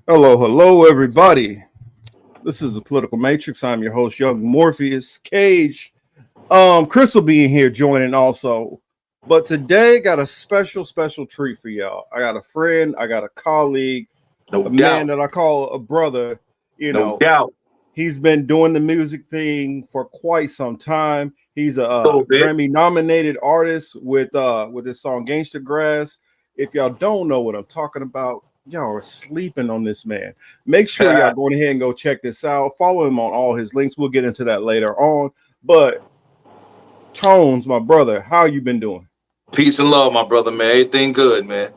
Hello, hello, everybody. This is the Political Matrix. I'm your host, Young Morpheus Cage. Chris will be in here joining also. But today, got a special treat for y'all. I got a friend, I got a colleague, No a man doubt. that I call a brother. You No know, doubt. he's been doing the music thing for quite some time. He's a A little bit. Grammy-nominated artist with his song "Gangsta Grass." If y'all don't know what I'm talking about, y'all are sleeping on this man. Make sure y'all go ahead and go check this out. Follow him on all his links. We'll get into that later on. But T.O.N.E-Z, my brother, how you been doing? Peace and love, my brother, man. Everything good, man.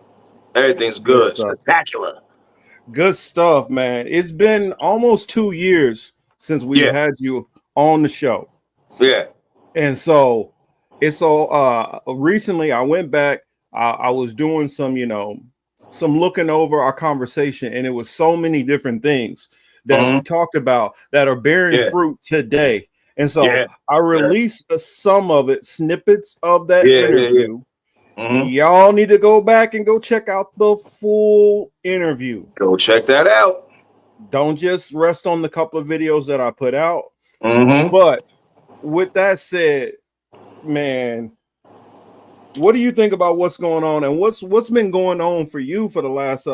Everything's Good good. stuff. Spectacular. Good stuff, man. It's been almost 2 years since we've Yeah. had you on the show. Yeah. And so it's all recently I went back. I was doing some looking over our conversation, and it was so many different things that we Mm-hmm. talked about that are bearing Yeah. fruit today. And so Yeah. I Yeah. released some of it, snippets of that Yeah. Yeah. Yeah. interview. Mm-hmm. Y'all need to go back and go check out the full interview. Go check that out. Don't just rest on the couple of videos that I put out. Mm-hmm. But with that said, man, what do you think about what's going on and what's been going on for you for the last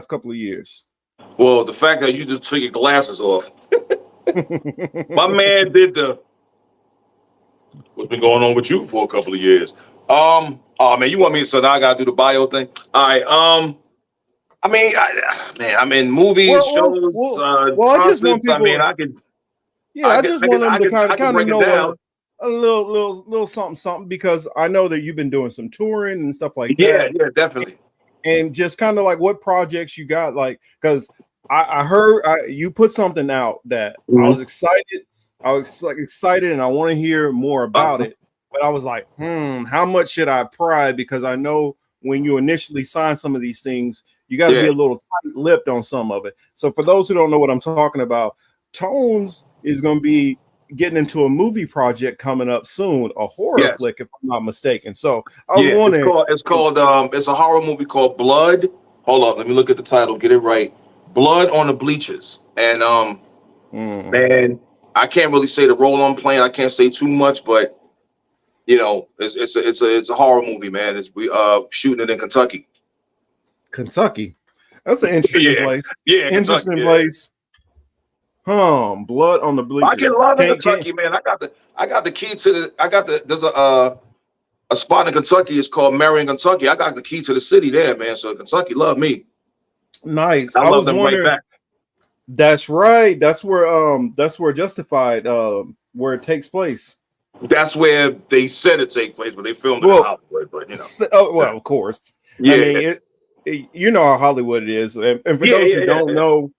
couple of years? Well, the fact that you just took your glasses off. My man did the what's been going on with you for a couple of years. Oh man, you want me to so now I gotta do the bio thing? All right. I'm in movies, shows, I just want concerts. I mean, people. I can Yeah, I just want them to I can kind of break it know down. a little something because I know that you've been doing some touring and stuff like Yeah, that, yeah, definitely. and just kind of like what projects you got, like because I heard you put something out that I was Mhm. excited. I was like excited, and I want to hear more about Uh-huh. it. But I was like, how much should I pry? Because I know when you initially sign some of these things, you got to be Yeah, a little tight-lipped on some of it. So for those who don't know what I'm talking about, T.O.N.E.Z is going to be getting into a movie project coming up soon, a horror yes, flick, if I'm not mistaken. So I was yeah. wondering, It's a horror movie called Blood. Hold up, let me look at the title, get it right. Blood on the Bleachers. And mm, man, I can't really say the role I'm playing. I can't say too much, but it's a horror movie, man. It's we shooting it in Kentucky. Kentucky. That's an interesting Yeah, place. yeah, Kentucky. Interesting Yeah. place. Blood on the I bleachers. can love in Can't Kentucky, man. I got the key to the I got the there's a spot in Kentucky. It's called Marion, Kentucky. I got the key to the city there, man. So Kentucky love me. nice. I I love was them right wondering. back. That's right. That's where Justified where it takes place. That's where they said it take place, but they filmed it in Well, Hollywood. But you know, well, of course. I yeah, mean you know how Hollywood it is, and for yeah, those yeah, who yeah, don't yeah. know,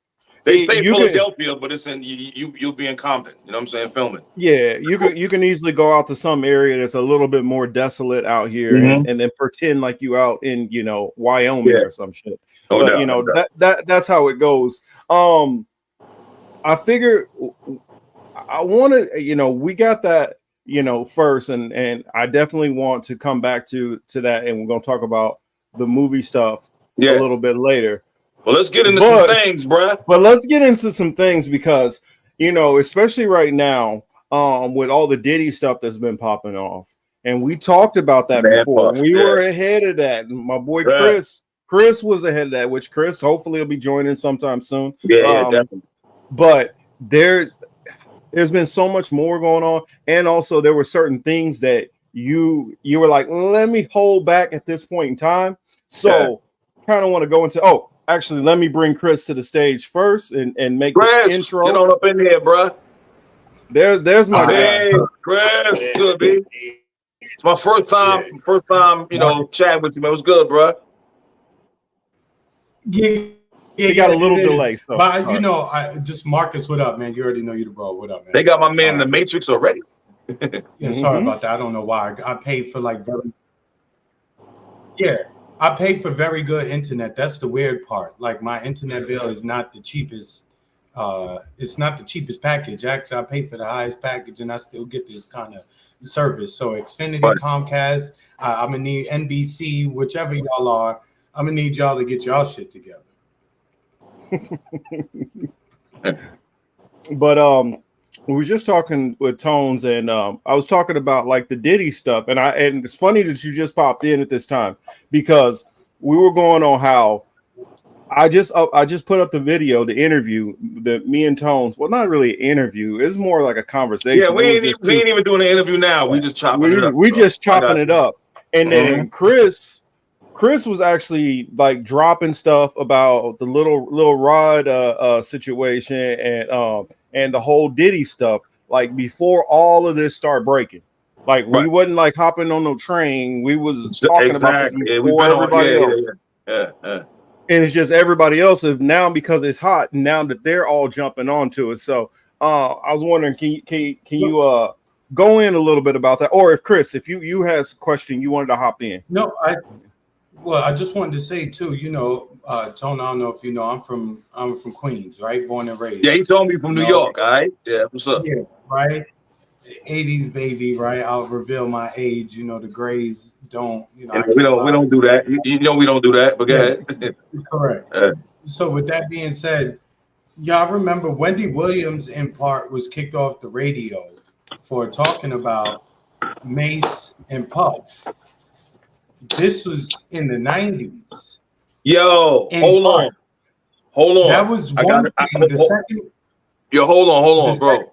They say you can. Philadelphia, but it's in you'll be in Compton. You know what I'm saying? Filming. Yeah, you can easily go out to some area that's a little bit more desolate out here Mm-hmm. and then pretend like you out in, Wyoming Yeah, or some shit. no But doubt, no doubt. that's how it goes. I figure I want to, we got that, first and I definitely want to come back to that and we're going to talk about the movie stuff a Yeah. little bit later. Well, let's get into some But things, bruh. but let's get into some things because especially right now, with all the Diddy stuff that's been popping off, and we talked about that Man, before. Puff. We Yeah. were ahead of that. And my boy Yeah. Chris was ahead of that, which Chris hopefully will be joining sometime soon. Yeah, yeah, definitely. But there's been so much more going on, and also there were certain things that you were like, let me hold back at this point in time. Yeah. So kind of want to go into actually let me bring Chris to the stage first and make the Chris, get intro. on up in here, bruh. There's my All right. guy. Hey, Chris, Yeah, good, B. It's my yeah. first time, Marcus. chatting with you, man. It was good, bruh. Yeah, He got a it little is. delay, so But all right. I just Marcus, what up, man? You already know you the bro. What up, man? They got my man in the Uh, Matrix already. yeah, sorry Mm-hmm. about that. I don't know why. I paid for yeah, I paid for very good internet. That's the weird part. Like my internet bill is not the cheapest. It's not the cheapest package. Actually, I pay for the highest package, and I still get this kind of service. So Xfinity, But Comcast, I'm gonna need NBC, whichever y'all are. I'm gonna need y'all to get y'all shit together. But we were just talking with Tones, and I was talking about like the Diddy stuff, and it's funny that you just popped in at this time because we were going on how I just put up the video, the interview that me and Tones. Well, not really an interview. It's more like a conversation. Yeah, we ain't even doing an interview now. We just chopping it up. We just chopping it up, and then Chris was actually like dropping stuff about the little Rod situation and the whole Diddy stuff, like before all of this started breaking. Like we wasn't like hopping on no train. We was talking about this before everybody else. Yeah. And it's just everybody else is now, because it's hot, now that they're all jumping onto it. So I was wondering, can you go in a little bit about that? Or if Chris, if you had a question you wanted to hop in. No, I just wanted to say too, Tone, I don't know if you know, I'm from Queens, right? Born and raised. Yeah, he told me from New York, all right? Yeah, what's up? Yeah, right. 80s baby, right? I'll reveal my age. The grays don't, we don't do that. We don't do that, but go ahead. Correct. So with that being said, y'all remember Wendy Williams in part was kicked off the radio for talking about Mace and Puff. This was in the 90s. Yo, hold on. That was one thing. The second. Yo, hold on, bro.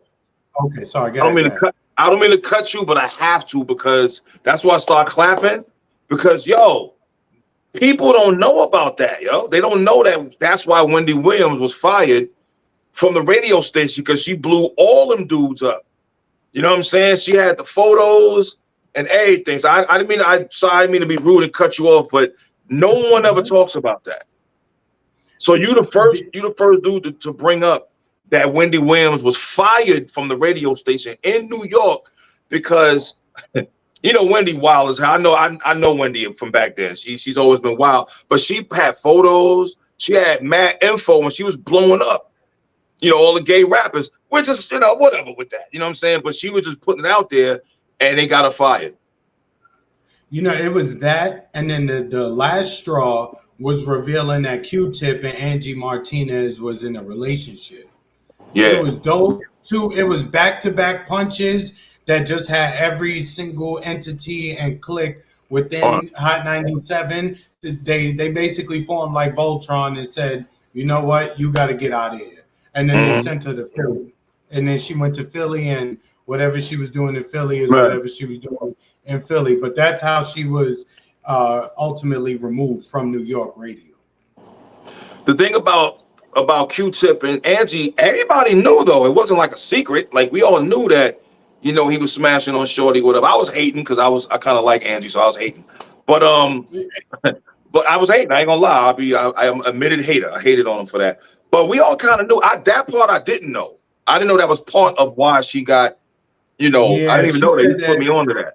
Okay, sorry. I don't mean to cut you, but I have to, because that's why I start clapping. Because people don't know about that, yo. They don't know that. That's why Wendy Williams was fired from the radio station, because she blew all them dudes up. You know what I'm saying? She had the photos and everything. So I didn't mean to be rude and cut you off, but no one ever talks about that. So you the first dude to bring up that Wendy Williams was fired from the radio station in New York because Wendy wild as hell. I know Wendy from back then. She's always been wild, but she had photos. She had mad info when she was blowing up. All the gay rappers, which is whatever with that. You know what I'm saying? But she was just putting it out there, and they got her fired. It was that, and then the last straw was revealing that Q-Tip and Angie Martinez was in a relationship. Yeah, it was dope too. It was back-to-back punches that just had every single entity and clique within Hot 97. They basically formed like Voltron and said, you know what, you got to get out of here. And then they sent her to Philly, and then she went to Philly, and whatever she was doing in Philly is whatever she was doing in Philly. But that's how she was ultimately removed from New York radio. The thing about Q-Tip and Angie, everybody knew, though. It wasn't like a secret. Like, we all knew that, he was smashing on Shorty, whatever. I was hating because I kind of like Angie, so I was hating. But but I was hating. I ain't gonna lie. I am admitted hater. I hated on him for that. But we all kind of knew. That part I didn't know. I didn't know that was part of why she got, I didn't even know they put me onto that.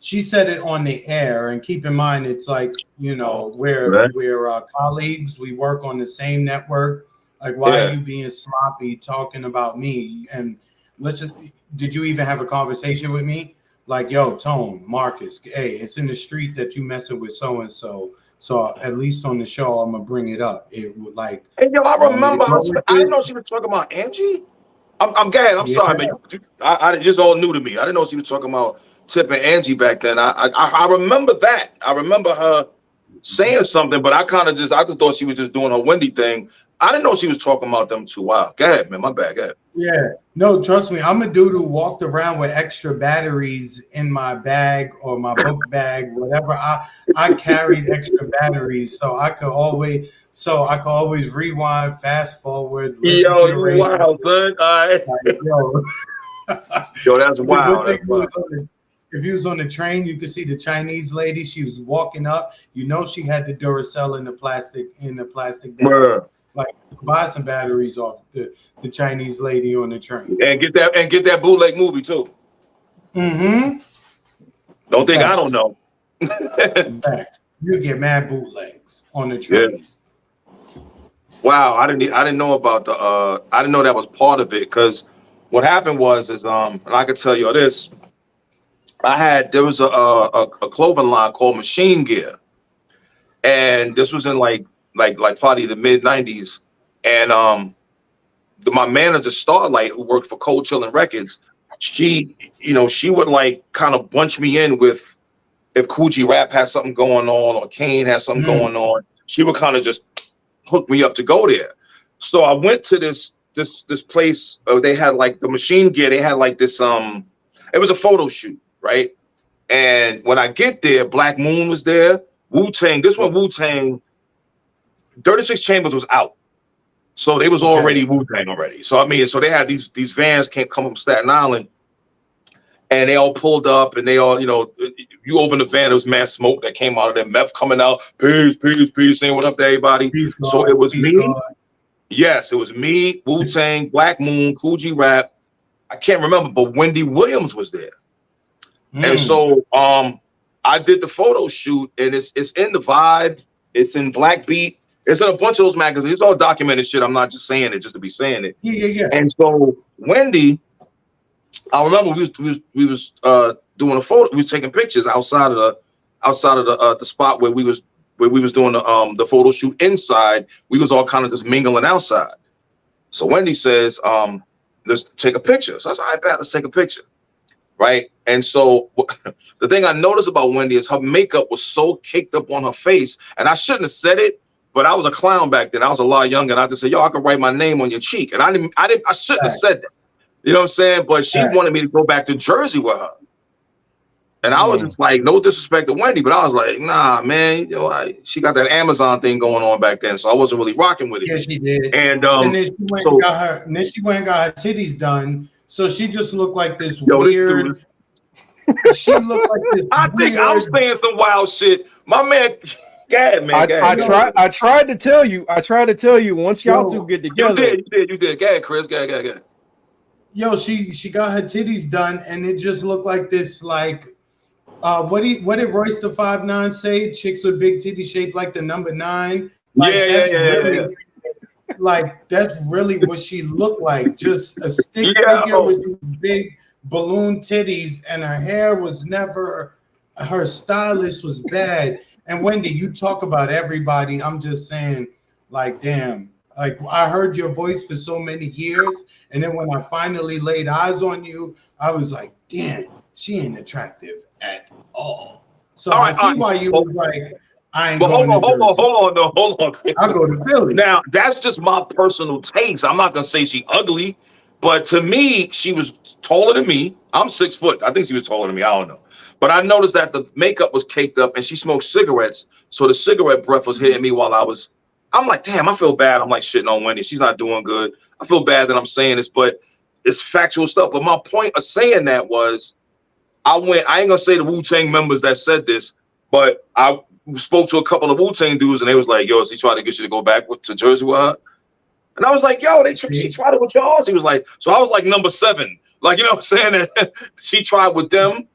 She said it on the air, and keep in mind, it's like, we're colleagues. We work on the same network. Like, why are you being sloppy talking about me? And did you even have a conversation with me? Like, yo, Tone, Marcus, hey, it's in the street that you messing with so-and-so. So at least on the show, I'm gonna bring it up. It would like. Hey, I remember. I didn't know she was talking about Angie. I'm glad. I'm sorry, man. I just all new to me. I didn't know she was talking about Tip and Angie back then. I remember that. I remember her saying something, but I just thought she was just doing her Wendy thing. I didn't know she was talking about them too. Wow. Go ahead, man. My bad. Go ahead. Yeah. No, trust me. I'm a dude who walked around with extra batteries in my bag or my book bag, whatever. I carried extra batteries, so I could always rewind, fast forward. Yo, you wild, son. All right. Yo, that's wild. If you was on the train, you could see the Chinese lady. She was walking up. She had the Duracell in the plastic bag. Bruh. Like, buy some batteries off the Chinese lady on the train. And get that bootleg movie too. Mm-hmm. Don't think I don't know. In fact, you get mad bootlegs on the train. Yeah. Wow, I didn't know about I didn't know that was part of it, because what happened was and I can tell you this. There was a clothing line called Machine Gear, and this was in like probably the mid 90s, And my manager Starlight, who worked for Cold Chillin' Records, she would like kind of bunch me in with if Coogee Rap had something going on or Kane had something going on. She would kind of just hook me up to go there. So I went to this place. They had like the Machine Gear. They had like this it was a photo shoot, right? And when I get there, Black Moon was there. Wu-Tang. This one, Wu-Tang. 36 Chambers was out. So they was already Wu-Tang already. So I mean, so they had these vans come from Staten Island, and they all pulled up, and they all, you open the van, there was mad smoke that came out of them, meth coming out, peace, saying what up to everybody. Peace, so it was me. God. Yes, it was me, Wu-Tang, Black Moon, Coogee Rap. I can't remember, but Wendy Williams was there. And so I did the photo shoot, and it's in the Vibe, it's in Black Beat. It's in a bunch of those magazines. It's all documented shit. I'm not just saying it just to be saying it. Yeah. And so Wendy, I remember we was doing a photo. We was taking pictures outside of the spot where we was doing the photo shoot. Inside, we was all kind of just mingling outside. So Wendy says, "Let's take a picture." So I said, "All right, bet, let's take a picture." Right. And so the thing I noticed about Wendy is her makeup was so caked up on her face, and I shouldn't have said it. But I was a clown back then. I was a lot younger, and I just said, "Yo, I could write my name on your cheek," and I shouldn't have said that. You know what I'm saying? But she wanted me to go back to Jersey with her, and I was just like, no disrespect to Wendy, but I was like, nah, man. She got that Amazon thing going on back then, so I wasn't really rocking with it. Yeah, she did. And then she went and got her. And then she went and got her titties done, so she just looked like this weird. She looked like this. I think I'm saying some wild shit, my man. God, man, I tried to tell you. Once y'all two get together. You did. Go ahead, Chris. Go ahead. Yo, she got her titties done, and it just looked like this, like, what did Royce the 5'9" say? Chicks with big titties shaped like the number 9. Like, yeah. Like, that's really what she looked like. Just a stick figure with big balloon titties, and her hair was never. Her stylist was bad. And Wendy, you talk about everybody. I'm just saying, like, damn, like I heard your voice for so many years. And then when I finally laid eyes on you, I was like, damn, she ain't attractive at all. So I see why you was like, I ain't going to Jersey. Hold on. Chris. I'll go to Philly. Now, that's just my personal taste. I'm not going to say she ugly, but to me, she was taller than me. I'm 6 foot. I think she was taller than me. I don't know. But I noticed that the makeup was caked up, and she smoked cigarettes. So the cigarette breath was hitting me while I'm like, damn, I feel bad. I'm like shitting on Wendy. She's not doing good. I feel bad that I'm saying this, but it's factual stuff. But my point of saying that was I ain't going to say the Wu-Tang members that said this, but I spoke to a couple of Wu-Tang dudes, and they was like, yo, she tried to get you to go back to Jersey with her. And I was like, yo, she tried it with y'all. She was like, so I was like number 7. Like, you know what I'm saying? She tried with them.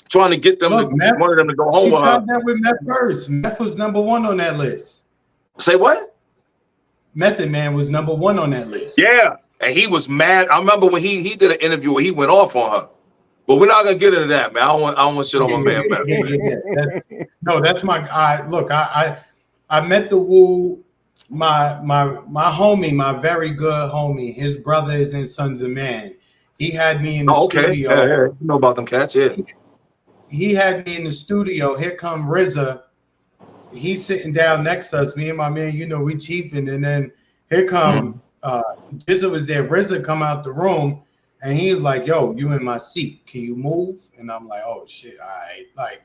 Trying to get them, wanted them to go home with her. She tried that with Meth first. Meth was number 1 on that list. Say what? Method Man was number 1 on that list. Yeah, and he was mad. I remember when he did an interview where he went off on her. But we're not gonna get into that, man. I don't want shit on my man. That's my. I met the Wu. My homie, my very good homie. His brother is in Sons of Man. He had me in the studio. Yeah. You know about them cats, yeah. He had me in the studio. Here come RZA. He's sitting down next to us. Me and my man, we chiefing. And then here come RZA was there. RZA come out the room, and he was like, "Yo, you in my seat? Can you move?" And I'm like, "Oh shit, all right." Like,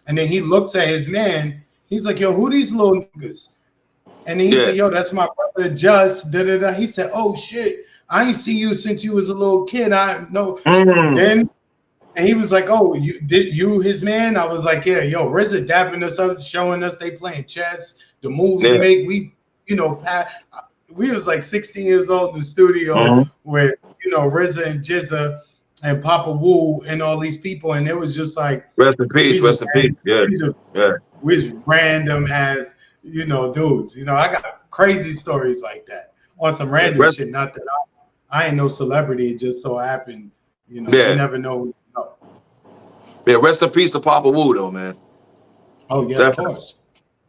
and then he looks at his man. He's like, "Yo, who these little niggas?" And then he said, "Yo, that's my brother, Just." He said, "Oh shit, I ain't seen you since you was a little kid. I know." Then. And he was like, "Oh, you his man?" I was like, "Yeah, yo, RZA dapping us up, showing us they playing chess, the moves we make. We was like 16 years old in the studio with RZA and Jizza and Papa Wu and all these people, and it was just like rest in peace. Yeah. We was random as dudes. I got crazy stories like that on some random shit. Not that I ain't no celebrity. It just so happened, you never know. Yeah, rest in peace to Papa Wu, though, man. Oh yeah, definitely. Of course.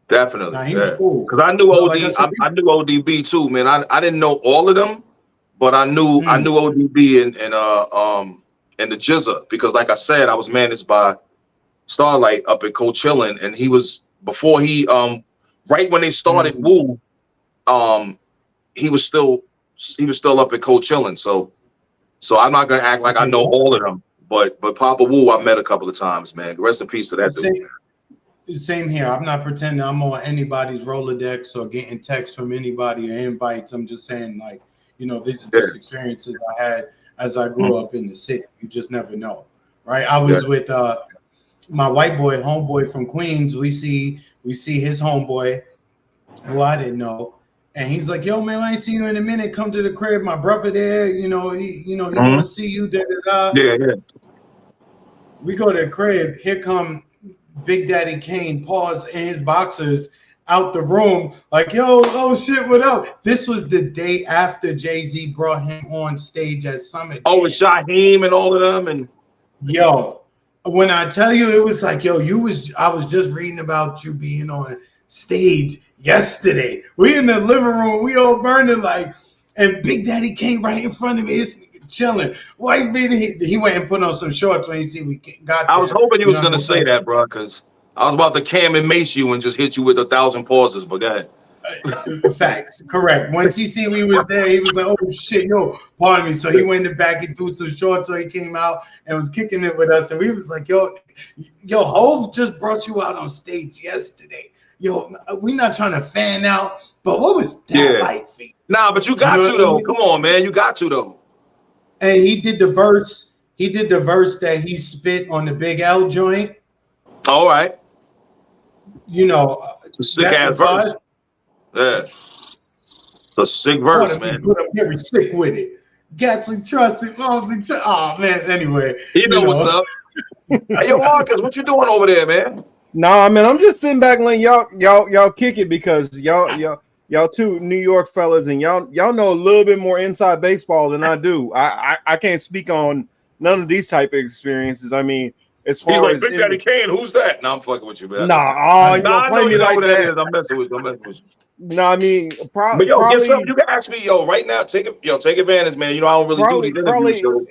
Definitely. Nah, he was Yeah. cool. Because I knew But OD, like I said, I knew ODB too, man. I didn't know all of them, but I knew ODB and the Jizza, because like I said, I was managed by Starlight up at Coachella, and he was before he right when they started Woo, he was still up at Coachella. So I'm not gonna act like I know all of them, but Papa Wu I met a couple of times, man. Rest in peace to that dude. Same here. I'm not pretending I'm on anybody's Rolodex or getting texts from anybody or invites. I'm just saying, like, you know, these are just experiences I had as I grew up in the city. You just never know, right? I was with my white boy homeboy from Queens. We see his homeboy, who I didn't know, and he's like, "Yo, man, I ain't see you in a minute. Come to the crib. My brother there. He want to see you." Da da da. Yeah. We go to the crib. Here come Big Daddy Kane, pause, and his boxers out the room, like, yo, oh shit, what up? This was the day after Jay-Z brought him on stage at Summit. Oh, with Shaheem and all of them, and yo, when I tell you, it was like, yo, I was just reading about you being on stage yesterday. We in the living room, we all burning like, and Big Daddy came right in front of me. This nigga chilling. White baby, he went and put on some shorts when he see we got there. I was hoping you was gonna say that, bro, because I was about to Cam and Mace you and just hit you with 1,000 pauses, but go ahead. Facts, correct. Once he see we was there, he was like, "Oh shit, yo, pardon me." So he went in the back and threw some shorts. So he came out and was kicking it with us, and we was like, "Yo, Hov just brought you out on stage yesterday. Yo, we not trying to fan out, but what was that like for you?" Nah, but you got to though. Come on, man, you got to though. And he did the verse. He did the verse that he spit on the Big L joint. All right. You know, it's a sick ass verse. Yeah. The sick verse, man. I'm very sick with it. Gatling trusted, oh man. Anyway, you know what's up. Hey, yo, Marcus, what you doing over there, man? Nah, man, I'm just sitting back letting y'all kick it because y'all two New York fellas and y'all know a little bit more inside baseball than I do. I can't speak on none of these type of experiences. I mean, as far like, as Big Daddy Kane, who's that? No, I'm fucking with you, man. Nah, you don't play me like that. I'm messing with you. No, I mean, but yo, get something. You can ask me, yo, right now. Take advantage, man. You know, I don't really do these interviews, so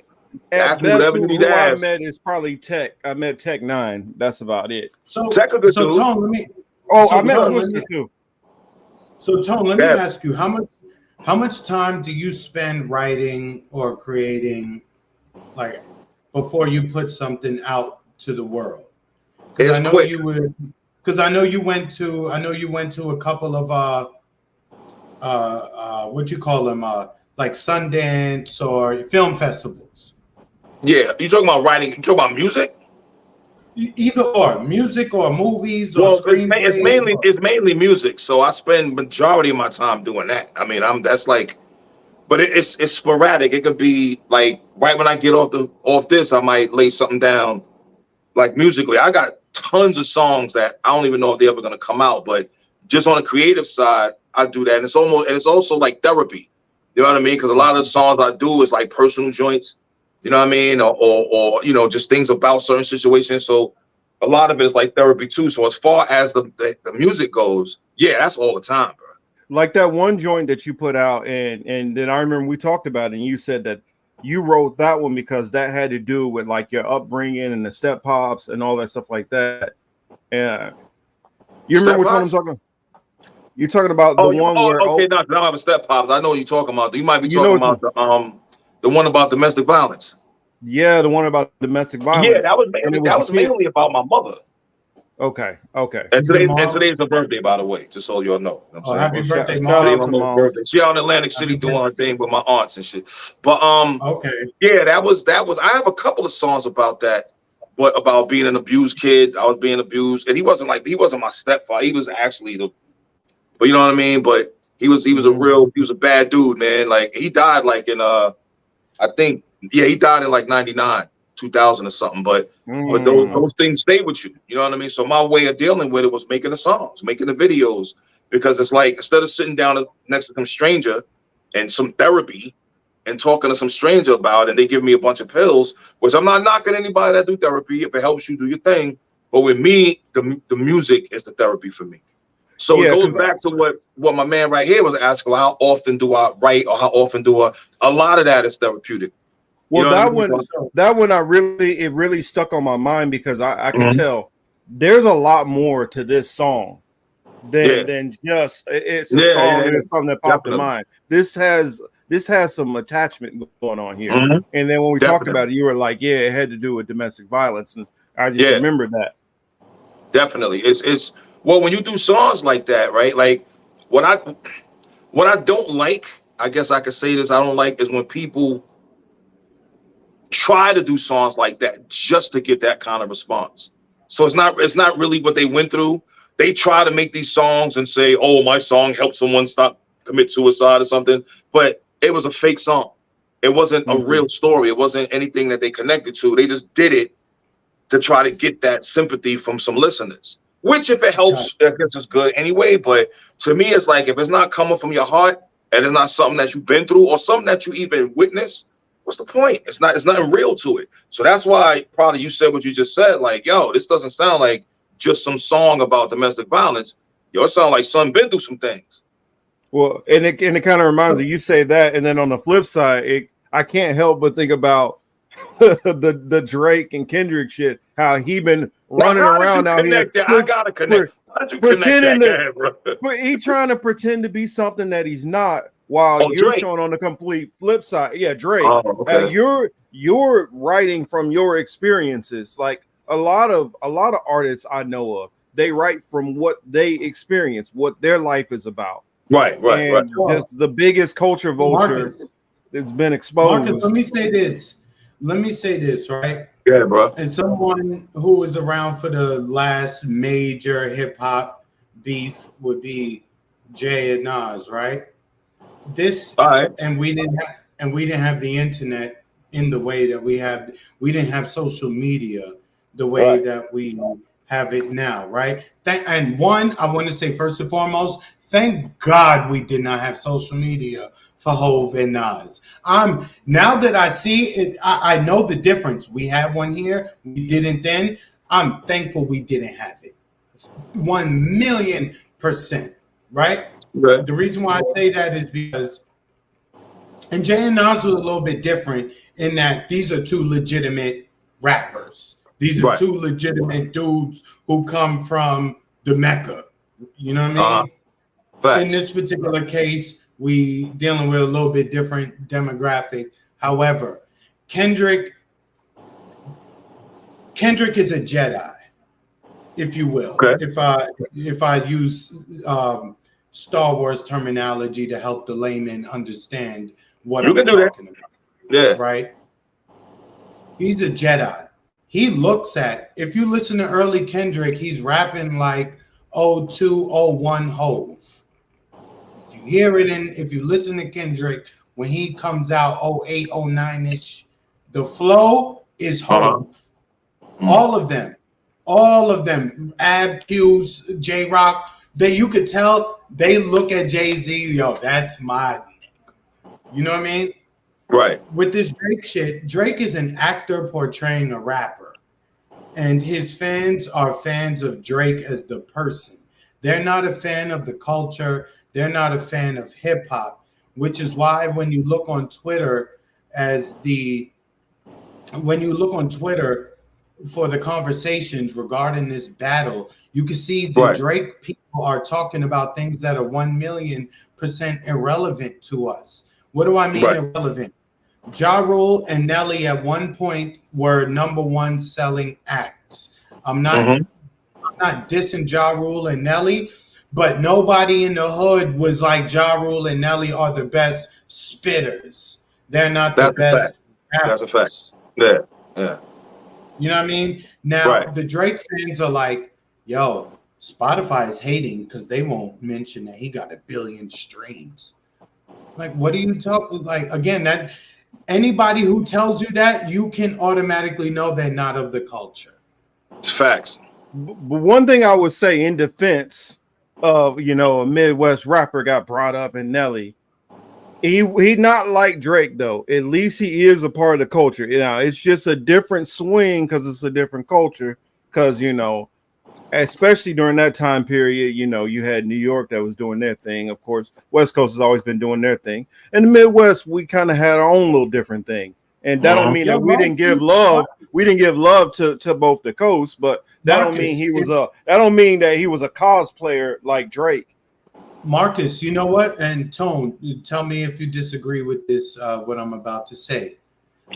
ask me whatever you need to ask. I met is probably Tech. I met Tech 9. That's about it. So, Tech a good dude. T.O.N., let me. I met Twister too. So, T.O.N., let me ask you, how much time do you spend writing or creating, like, before you put something out to the world? Because I know quick. you would. Because I know you went to a couple of what you call them, like Sundance or film festivals. Yeah, you talking about writing? You talking about music? Either or, music or movies or screenplays. It's mainly music. So I spend majority of my time doing that. I mean, but it's sporadic. It could be like right when I get off this, I might lay something down, like musically. I got tons of songs that I don't even know if they're ever gonna come out, but just on the creative side, I do that. And it's also like therapy. You know what I mean? Because a lot of the songs I do is like personal joints. You know what I mean? Or you know, just things about certain situations. So a lot of it is like therapy too. So as far as the music goes, yeah, that's all the time, bro. Like that one joint that you put out, and then I remember we talked about it, and you said that you wrote that one because that had to do with like your upbringing and the step pops and all that stuff like that. And you remember which one I'm talking about? You're talking about the one where okay, no, I don't have a step pops. I know what you're talking about. You might be talking about the one about domestic violence. Yeah, the one about domestic violence. Yeah, that was mainly about my mother. Okay. And today's her birthday, by the way, just so y'all know. Happy birthday, Mom! Shout out to Mom. She out in Atlantic City doing her thing with my aunts and shit. But okay, yeah, that was. I have a couple of songs about that, but about being an abused kid. I was being abused, and he wasn't my stepfather. He was actually but you know what I mean. But he was a bad dude, man. Like he died like in he died in like 99. 2000 or something, but those things stay with you. You know what I mean? So my way of dealing with it was making the songs, making the videos, because it's like instead of sitting down next to some stranger and some therapy and talking to some stranger about it, and they give me a bunch of pills, which I'm not knocking anybody that do therapy. If it helps you, do your thing. But with me, the music is the therapy for me. So it Yeah, goes back to what my man right here was asking. Well, how often do I write, or how often do I? A lot of that is therapeutic. You well, know what I mean? that one it really stuck on my mind because I could Mhm. tell there's a lot more to this song Yeah, than just it's a yeah, song yeah, and yeah. it's something that popped in Definitely. mind. This has some attachment going on here. Mhm. And then when we talked Definitely. about it, you were like, yeah, it had to do with domestic violence, and I just Yeah, remembered that. definitely. It's well, when you do songs like that, right? Like what I what I don't like, I guess I could say this, I don't like is when people try to do songs like that just to get that kind of response. So it's not really what they went through. They try to make these songs and say, "Oh, my song helped someone stop commit suicide or something," but it was a fake song. It wasn't a Mhm. real story. It wasn't anything that they connected to. They just did it to try to get that sympathy from some listeners. Which, if it God, helps, I guess is good anyway. But to me, it's like if it's not coming from your heart and it's not something that you've been through or something that you even witnessed, what's the point? It's nothing real to it. So that's why probably you said what you just said. Like, yo, this doesn't sound like just some song about domestic violence. Yo, it sounds like son been through some things. Well, and it kind of reminds me. You say that, and then on the flip side, I can't help but think about the Drake and Kendrick shit. How he been Now, running how did you around out here, connect that? I gotta connect. How did you connect pretending that? Go to, ahead, bro. but he trying to pretend to be something that he's not, while Oh, you're Drake. showing on the complete flip side. Yeah, Drake. Oh, okay. You're writing from your experiences. Like a lot of artists I know of, they write from what they experience, what their life is about, Right, right, right. and well, just the biggest culture vulture Marcus, that's been Marcus, let me exposed. say this. Let me say this, right? Yeah, bro. As someone who was around for the last major hip hop beef would be Jay and Nas, right? This All right. and we didn't have the internet in the way that we have. We didn't have social media the way Right. that we have it now, right? And one, I want to say first and foremost, thank God we did not have social media for Hove and Nas. Now that I see it, I know the difference. We had one here, we didn't then. I'm thankful we didn't have it. 1,000,000%, right? Okay. The reason why I say that is because, and Jay and Nas are a little bit different in that these are two legitimate rappers. These are Right. two legitimate dudes who come from the Mecca. You know what I Uh-huh. mean? In Facts. this particular case, we dealing with a little bit different demographic. However, Kendrick is a Jedi, if you will. Okay. If I use Star Wars terminology to help the layman understand what You I'm can do that. talking about, Yeah. right? He's a Jedi. He looks at, if you listen to early Kendrick, he's rapping like 0201 Hove. If you hear it and if you listen to Kendrick when he comes out 08, 09-ish, the flow is Uh-huh. Hove. All of them, Ab Q's, J Rock, you could tell they look at Jay-Z, yo, that's my, you know what I mean? Right. With this Drake shit, Drake is an actor portraying a rapper, and his fans are fans of Drake as the person. They're not a fan of the culture. They're not a fan of hip hop, which is why when you look on Twitter for the conversations regarding this battle, you can see the Right. Drake people are talking about things that are 1,000,000% irrelevant to us. What do I mean Right. irrelevant? Ja Rule and Nelly at one point were number one selling acts. I'm not Mm-hmm. dissing Ja Rule and Nelly, but nobody in the hood was like Ja Rule and Nelly are the best spitters. They're not the That's a fact. best That's a fact. rappers. Yeah. Yeah. You know what I mean? Now Right. the Drake fans are like, yo, Spotify is hating because they won't mention that he got 1 billion streams. Like, what are you talking? Like, again, that anybody who tells you that, you can automatically know they're not of the culture. It's facts. But one thing I would say in defense of a Midwest rapper got brought up in Nelly. He not like Drake though. At least he is a part of the culture. It's just a different swing because it's a different culture. Because especially during that time period, you know, you had New York that was doing their thing. Of course, West Coast has always been doing their thing. In the Midwest, we kind of had our own little different thing. And that don't mean Yo, that we didn't give love. We didn't give love to both the coasts, but that don't mean he was a. That don't mean that he was a cosplayer like Drake. Marcus, you know what? And Tone, tell me if you disagree with this. What I'm about to say.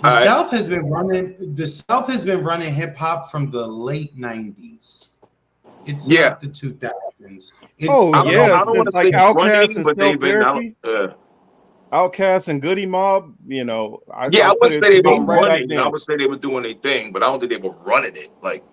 The South has been running. The South has been running hip hop from the late '90s. It's not the 2000s. It's, I don't want to say Outkast and but they've Self-Therapy. Outkast and Goody Mob, you know. I wouldn't say they were running. I would say they were doing their thing, but I don't think they were running it. Like,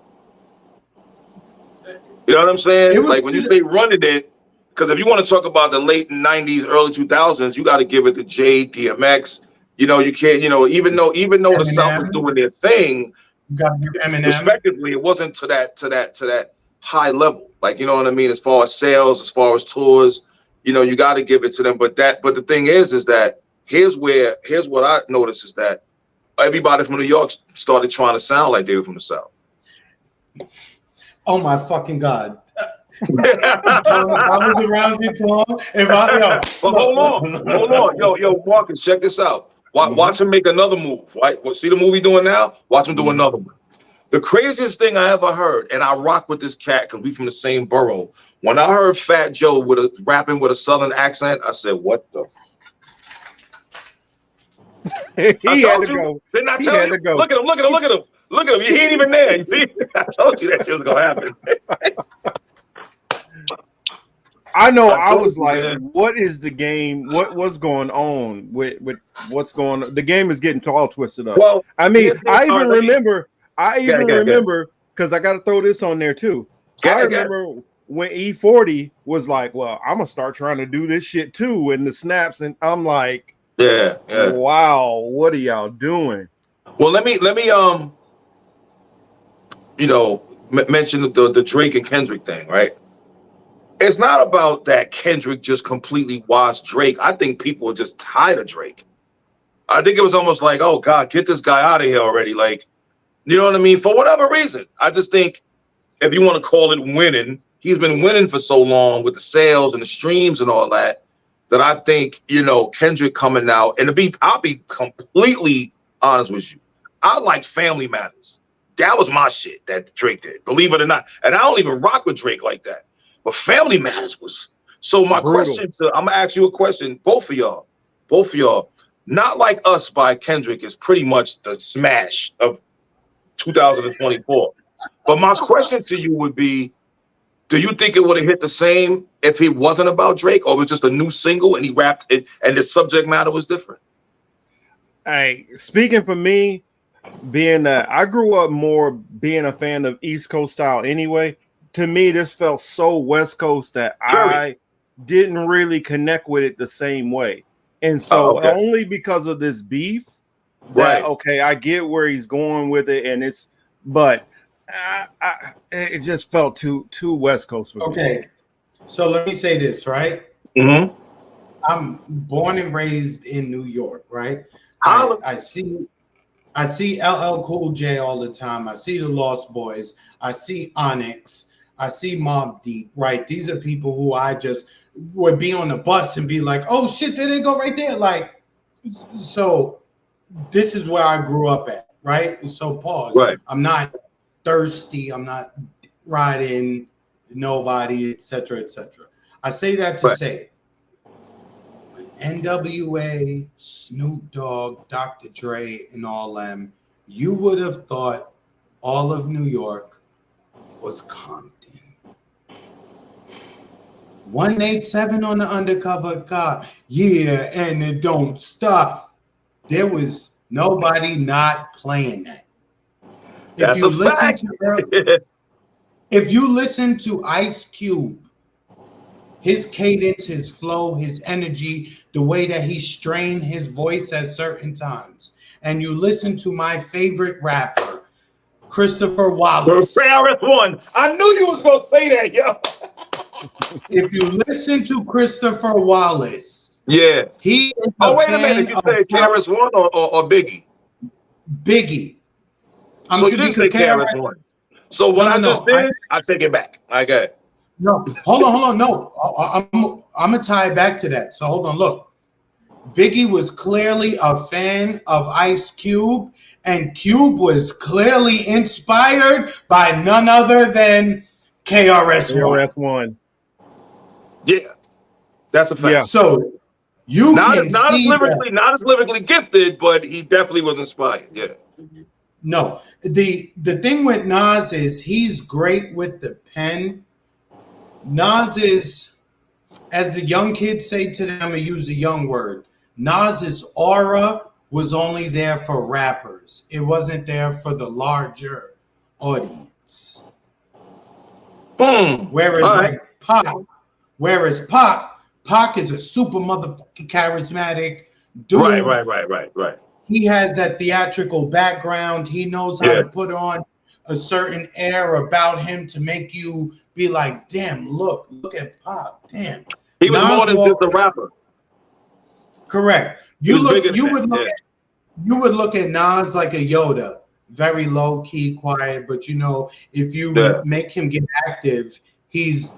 you know what I'm saying? Like when you say running it, because if you want to talk about the late '90s, early 2000s, you got to give it to Jay, DMX. You know, you can't. You know, even though Eminem, the South was doing their thing, you got to give Eminem. Respectively, it wasn't to that high level. Like, you know what I mean? As far as sales, as far as tours. You know, you got to give it to them. But the thing is that here's what I noticed is that everybody from New York started trying to sound like they were from the South. Oh my fucking God. Tom, if I was around you, Tom, hold on. Yo, Marcus, check this out. Watch him make another move. Right? Well, see the movie doing now? Watch him do another one. The craziest thing I ever heard, and I rock with this cat because we from the same borough. When I heard Fat Joe rapping with a Southern accent, I said, "What the?" He had to go. Didn't I tell you? Look at him. He ain't even there. You see? I told you that shit was gonna happen. I know. I was like, "What is the game? What's going on with what's going on? The game is getting all twisted up." Well, I mean, I even remember because I got to throw this on there too. I remember when E40 was like, "Well, I'm gonna start trying to do this shit too," and the snaps, and I'm like, "Yeah. Wow, what are y'all doing?" Well, let me mention the Drake and Kendrick thing, right? It's not about that Kendrick just completely washed Drake. I think people are just tired of Drake. I think it was almost like, oh God, get this guy out of here already. Like, you know what I mean? For whatever reason. I just think if you want to call it winning, he's been winning for so long with the sales and the streams and all that I think, Kendrick coming out, and I'll be completely honest with you. I like Family Matters. That was my shit that Drake did, believe it or not. And I don't even rock with Drake like that. But Family Matters was. So my question I'm gonna ask you a question, both of y'all. Not Like Us by Kendrick is pretty much the smash of 2024. But my question to you would be, do you think it would have hit the same if it wasn't about Drake, or it was just a new single and he rapped it and the subject matter was different? Hey, speaking for me, being that I grew up more being a fan of East Coast style anyway, to me this felt so West Coast that I didn't really connect with it the same way. And so only because of this beef, I get where he's going with it, and it just felt too West Coast for me. Okay, so let me say this, right? Mm-hmm. I'm born and raised in New York, right? I see LL Cool J all the time. I see the Lost Boys. I see Onyx. I see Mobb Deep, right? These are people who I just would be on the bus and be like, oh shit, there they go right there. Like, so this is where I grew up at, right? So pause. Right. I'm not thirsty. I'm not riding nobody, etc., etc. I say that to say NWA, Snoop Dogg, Dr. Dre, and all them, you would have thought all of New York was Compton. 187 on the undercover cop. Yeah, and it don't stop. There was nobody not playing that. That's a fact. If you listen to Ice Cube, his cadence, his flow, his energy, the way that he strained his voice at certain times, and you listen to my favorite rapper, Christopher Wallace. The fairest one. I knew you was gonna say that, yo. If you listen to Christopher Wallace, he is wait a minute. You say KRS-One or Biggie? Biggie. So you didn't say KRS-One. So what No, I no, just no. did, I take it back. I got it. No, hold on. No, I'm gonna tie it back to that. So hold on. Look, Biggie was clearly a fan of Ice Cube, and Cube was clearly inspired by none other than KRS-One. KRS-One. Yeah, that's a fact. Yeah. So you can see that. Not as lyrically gifted, but he definitely was inspired. Yeah. No, the thing with Nas is he's great with the pen. Nas is, as the young kids say to them, and use a young word, Nas's aura was only there for rappers. It wasn't there for the larger audience. Whereas All right. like Pac is a super motherfucking charismatic dude. Right. He has that theatrical background. He knows how to put on a certain air about him to make you be like, damn, look at Pac. Damn. He was more than just a rapper. Correct. You would look at Nas like a Yoda, very low key, quiet, but you know, if you make him get active, he's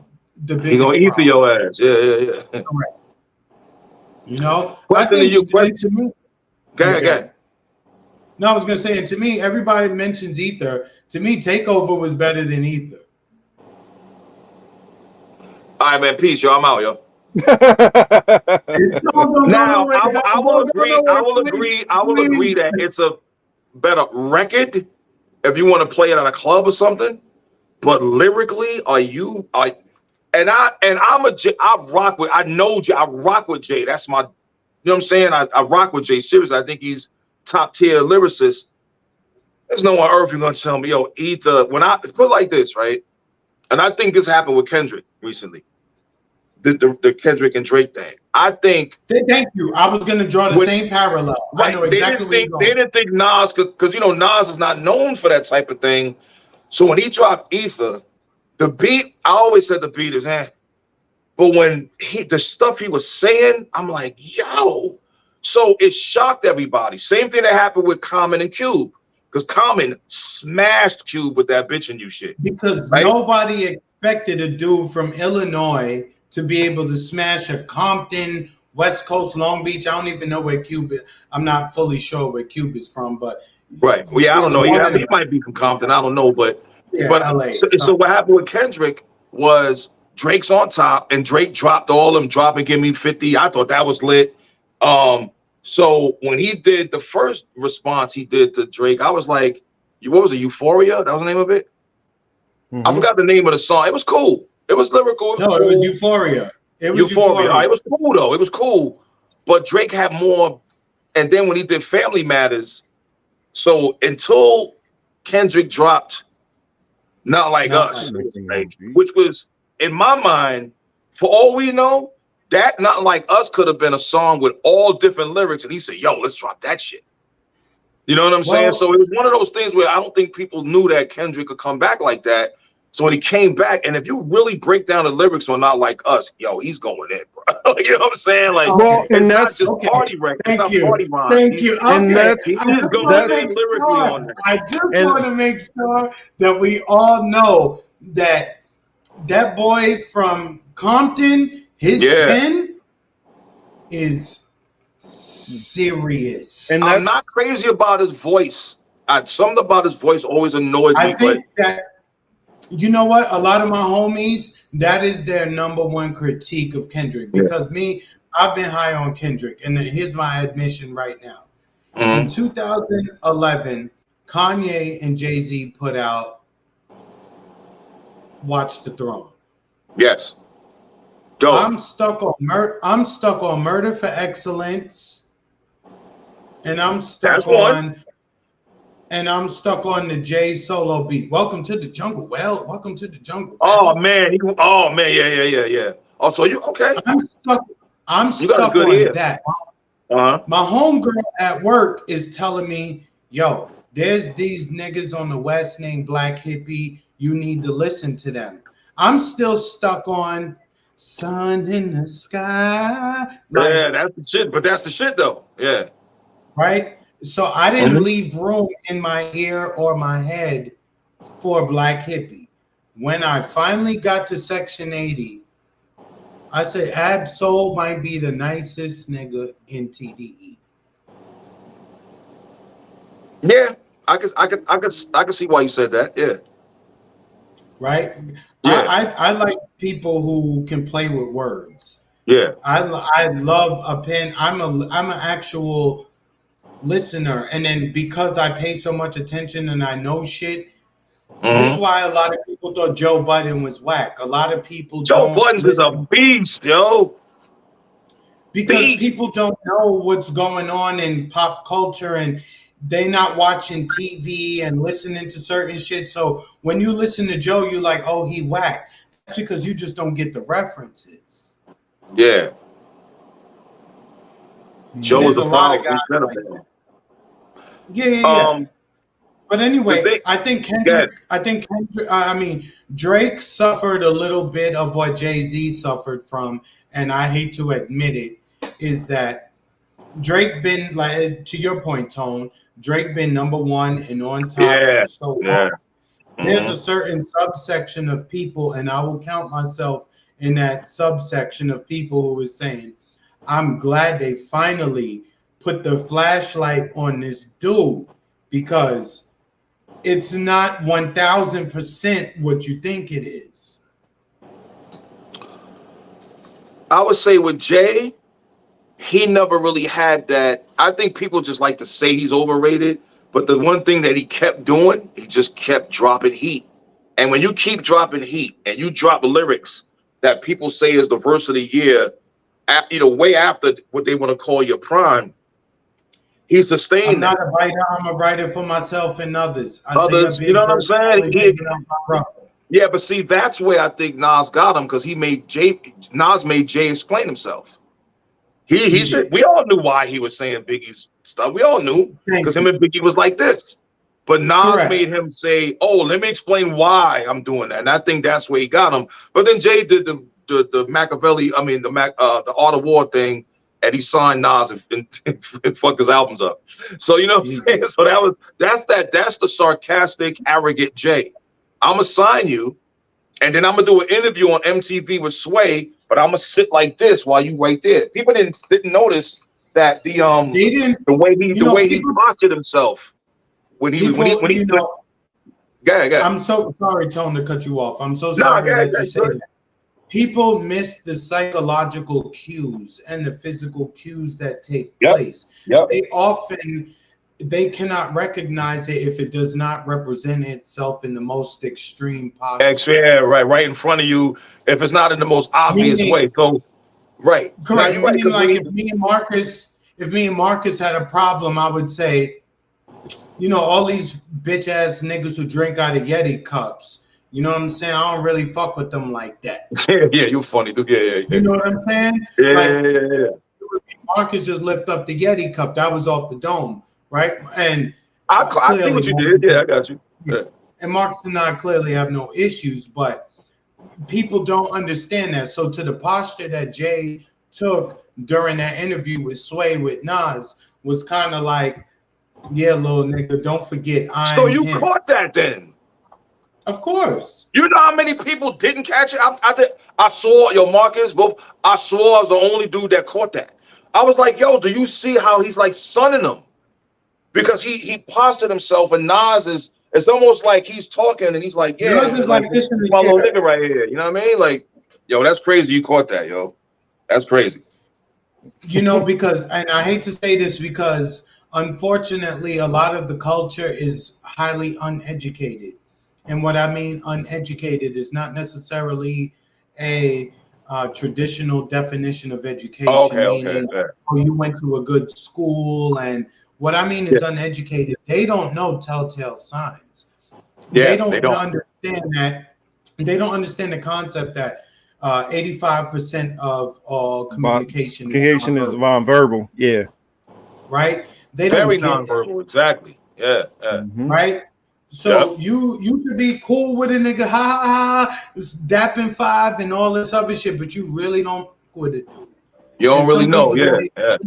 the biggest. He gonna eat for your ass. Yeah. Correct. You know, Question to you. to me, Go ahead. No, I was gonna say, and to me, everybody mentions Ether. To me, Takeover was better than Ether. All right, man. Peace, yo. I'm out, yo. Now, I will agree that it's a better record if you want to play it at a club or something. But lyrically, I rock with Jay. That's my, you know what I'm saying? I rock with Jay. Seriously, I think he's top tier lyricist. There's no on earth you're gonna tell me, yo, Ether. When I put it like this, right? And I think this happened with Kendrick recently. The Kendrick and Drake thing. I think. Thank you. I was going to draw the same parallel. Right. I know exactly where you're going. They didn't think Nas, because you know Nas is not known for that type of thing. So when he dropped Ether, the beat, I always said the beat is but when the stuff he was saying, I'm like, yo. So it shocked everybody. Same thing that happened with Common and Cube, because Common smashed Cube with that bitch and you shit. Because nobody expected a dude from Illinois to be able to smash a Compton, West Coast, Long Beach. I don't even know where Cube is. I'm not fully sure where Cube is from, but right. Well, yeah, I don't know. Yeah, he might be from Compton. I don't know, but LA. So what happened with Kendrick was Drake's on top, and Drake dropped all them drop and give me 50. I thought that was lit. So when he did the first response he did to Drake, I was like, what was it? Euphoria? That was the name of it. I forgot the name of the song. It was cool. It was lyrical. It was Euphoria. It was Euphoria. It was cool though. It was cool. But Drake had more. And then when he did Family Matters, so until Kendrick dropped Not Like Us, which was in my mind, for all we know, that Not Like Us could have been a song with all different lyrics. And he said, yo, let's drop that shit. You know what I'm saying? So it was one of those things where I don't think people knew that Kendrick could come back like that. So when he came back, and if you really break down the lyrics on Not Like Us, yo, he's going in, bro. You know what I'm saying? Like, well, and that's not just party record. It's not party rhyme. Thank you. And that's he's going in lyrically on that. I just want to make sure that we all know that that boy from Compton, his pen is serious. And I'm not crazy about his voice. Something about his voice always annoyed me. I think that, you know what? A lot of my homies, that is their number one critique of Kendrick. Because I've been high on Kendrick. And here's my admission right now. In 2011, Kanye and Jay-Z put out Watch the Throne. Yes. Dope. I'm stuck on Murder for Excellence. And I'm stuck on the Jay solo beat. Welcome to the jungle. Well, welcome to the jungle. Oh man. Yeah. Oh, so you okay? I'm stuck on that. My homegirl at work is telling me, yo, there's these niggas on the West named Black Hippie. You need to listen to them. I'm still stuck on Sun in the Sky. Yeah, that's the shit. But that's the shit though. Yeah. Right? So I didn't leave room in my ear or my head for Black Hippie. When I finally got to Section 80, I said Ab-Soul might be the nicest nigga in TDE. Yeah, I could see why you said that. Yeah. Right? Yeah. I like people who can play with words. Yeah. I love a pen. I'm an actual listener, and then because I pay so much attention and I know shit, this is why a lot of people thought Joe Budden was whack. A lot of people Joe don't Buttons is a listen beast, yo. because people don't know what's going on in pop culture, and they not watching TV and listening to certain shit. So when you listen to Joe, you're like, oh, he whack. That's because you just don't get the references. Yeah. Joe is a a lot of powerful guys like that. Yeah. But anyway, I think Drake suffered a little bit of what Jay-Z suffered from, and I hate to admit it, is that Drake been, like, to your point, Tone, Drake been #1 and on top for so long. There's a certain subsection of people, and I will count myself in that subsection of people who is saying, I'm glad they finally put the flashlight on this dude, because it's not 1000% what you think it is. I would say with Jay, he never really had that. I think people just like to say he's overrated, but the one thing that he kept doing, he just kept dropping heat. And when you keep dropping heat and you drop lyrics that people say is the verse of the year, way after what they want to call your prime, he sustained. I'm not a writer. I'm a writer for myself and others. You know what I'm saying? Yeah, but see, that's where I think Nas got him, because Nas made Jay explain himself. He said, we all knew why he was saying Biggie's stuff. We all knew, because him and Biggie was like this. But Nas made him say, oh, let me explain why I'm doing that. And I think that's where he got him. But then Jay did the Machiavelli, the Art of War thing, and he signed Nas and fucked his albums up. So you know what I'm saying? So that's the sarcastic, arrogant Jay. I'm gonna sign you, and then I'm gonna do an interview on MTV with Sway, but I'm gonna sit like this while you right there. People didn't notice that the way he postured himself when he I'm so sorry, Tone, to cut you off. I'm so sorry that you said that. People miss the psychological cues and the physical cues that take place. They cannot recognize it if it does not represent itself in the most extreme possible. Yeah, right in front of you. If it's not in the most obvious way, so right. Correct. Now, meaning, like, if me and Marcus had a problem, I would say, all these bitch ass niggas who drink out of Yeti cups. You know what I'm saying? I don't really fuck with them like that. Yeah, you're funny, dude. Yeah. You know what I'm saying? Yeah. Marcus just lift up the Yeti cup. That was off the dome, right? And I see what you did. Yeah, I got you. Yeah. And Marcus and I clearly have no issues, but people don't understand that. So to the posture that Jay took during that interview with Sway with Nas was kind of like, yeah, little nigga, don't forget I'm So you caught that then? Of course. You know how many people didn't catch it? I saw Marcus. I saw I was the only dude that caught that. I was like, yo, do you see how he's like sunning him? Because he postured himself, and Nas is, it's almost like he's talking and he's like, yeah, just like this little nigga right here. You know what I mean? Like, yo, that's crazy. You caught that, yo. That's crazy. Because, and I hate to say this, because unfortunately, a lot of the culture is highly uneducated. And what I mean uneducated is not necessarily a traditional definition of education, meaning, oh, you went to a good school. And what I mean is uneducated. They don't know telltale signs. They don't understand that. They don't understand the concept that 85% of all communication is nonverbal. Yeah. Right? They very don't nonverbal. Exactly. Yeah. Right? So you could be cool with a nigga, dapping five and all this other shit, but you really don't with it. You don't really know. Yeah.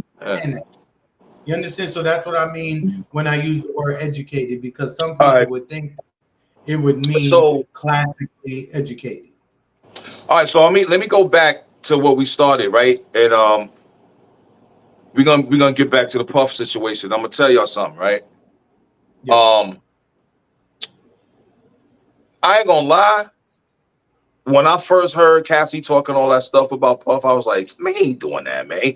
You understand? So that's what I mean when I use the word educated, because some people would think It would mean So classically educated. all right, so let me go back to what we started, right? And we're gonna get back to the Puff situation. I'm gonna tell y'all something, right? Yeah. I ain't gonna lie. When I first heard Cassie talking all that stuff about Puff, I was like, man, he ain't doing that, man.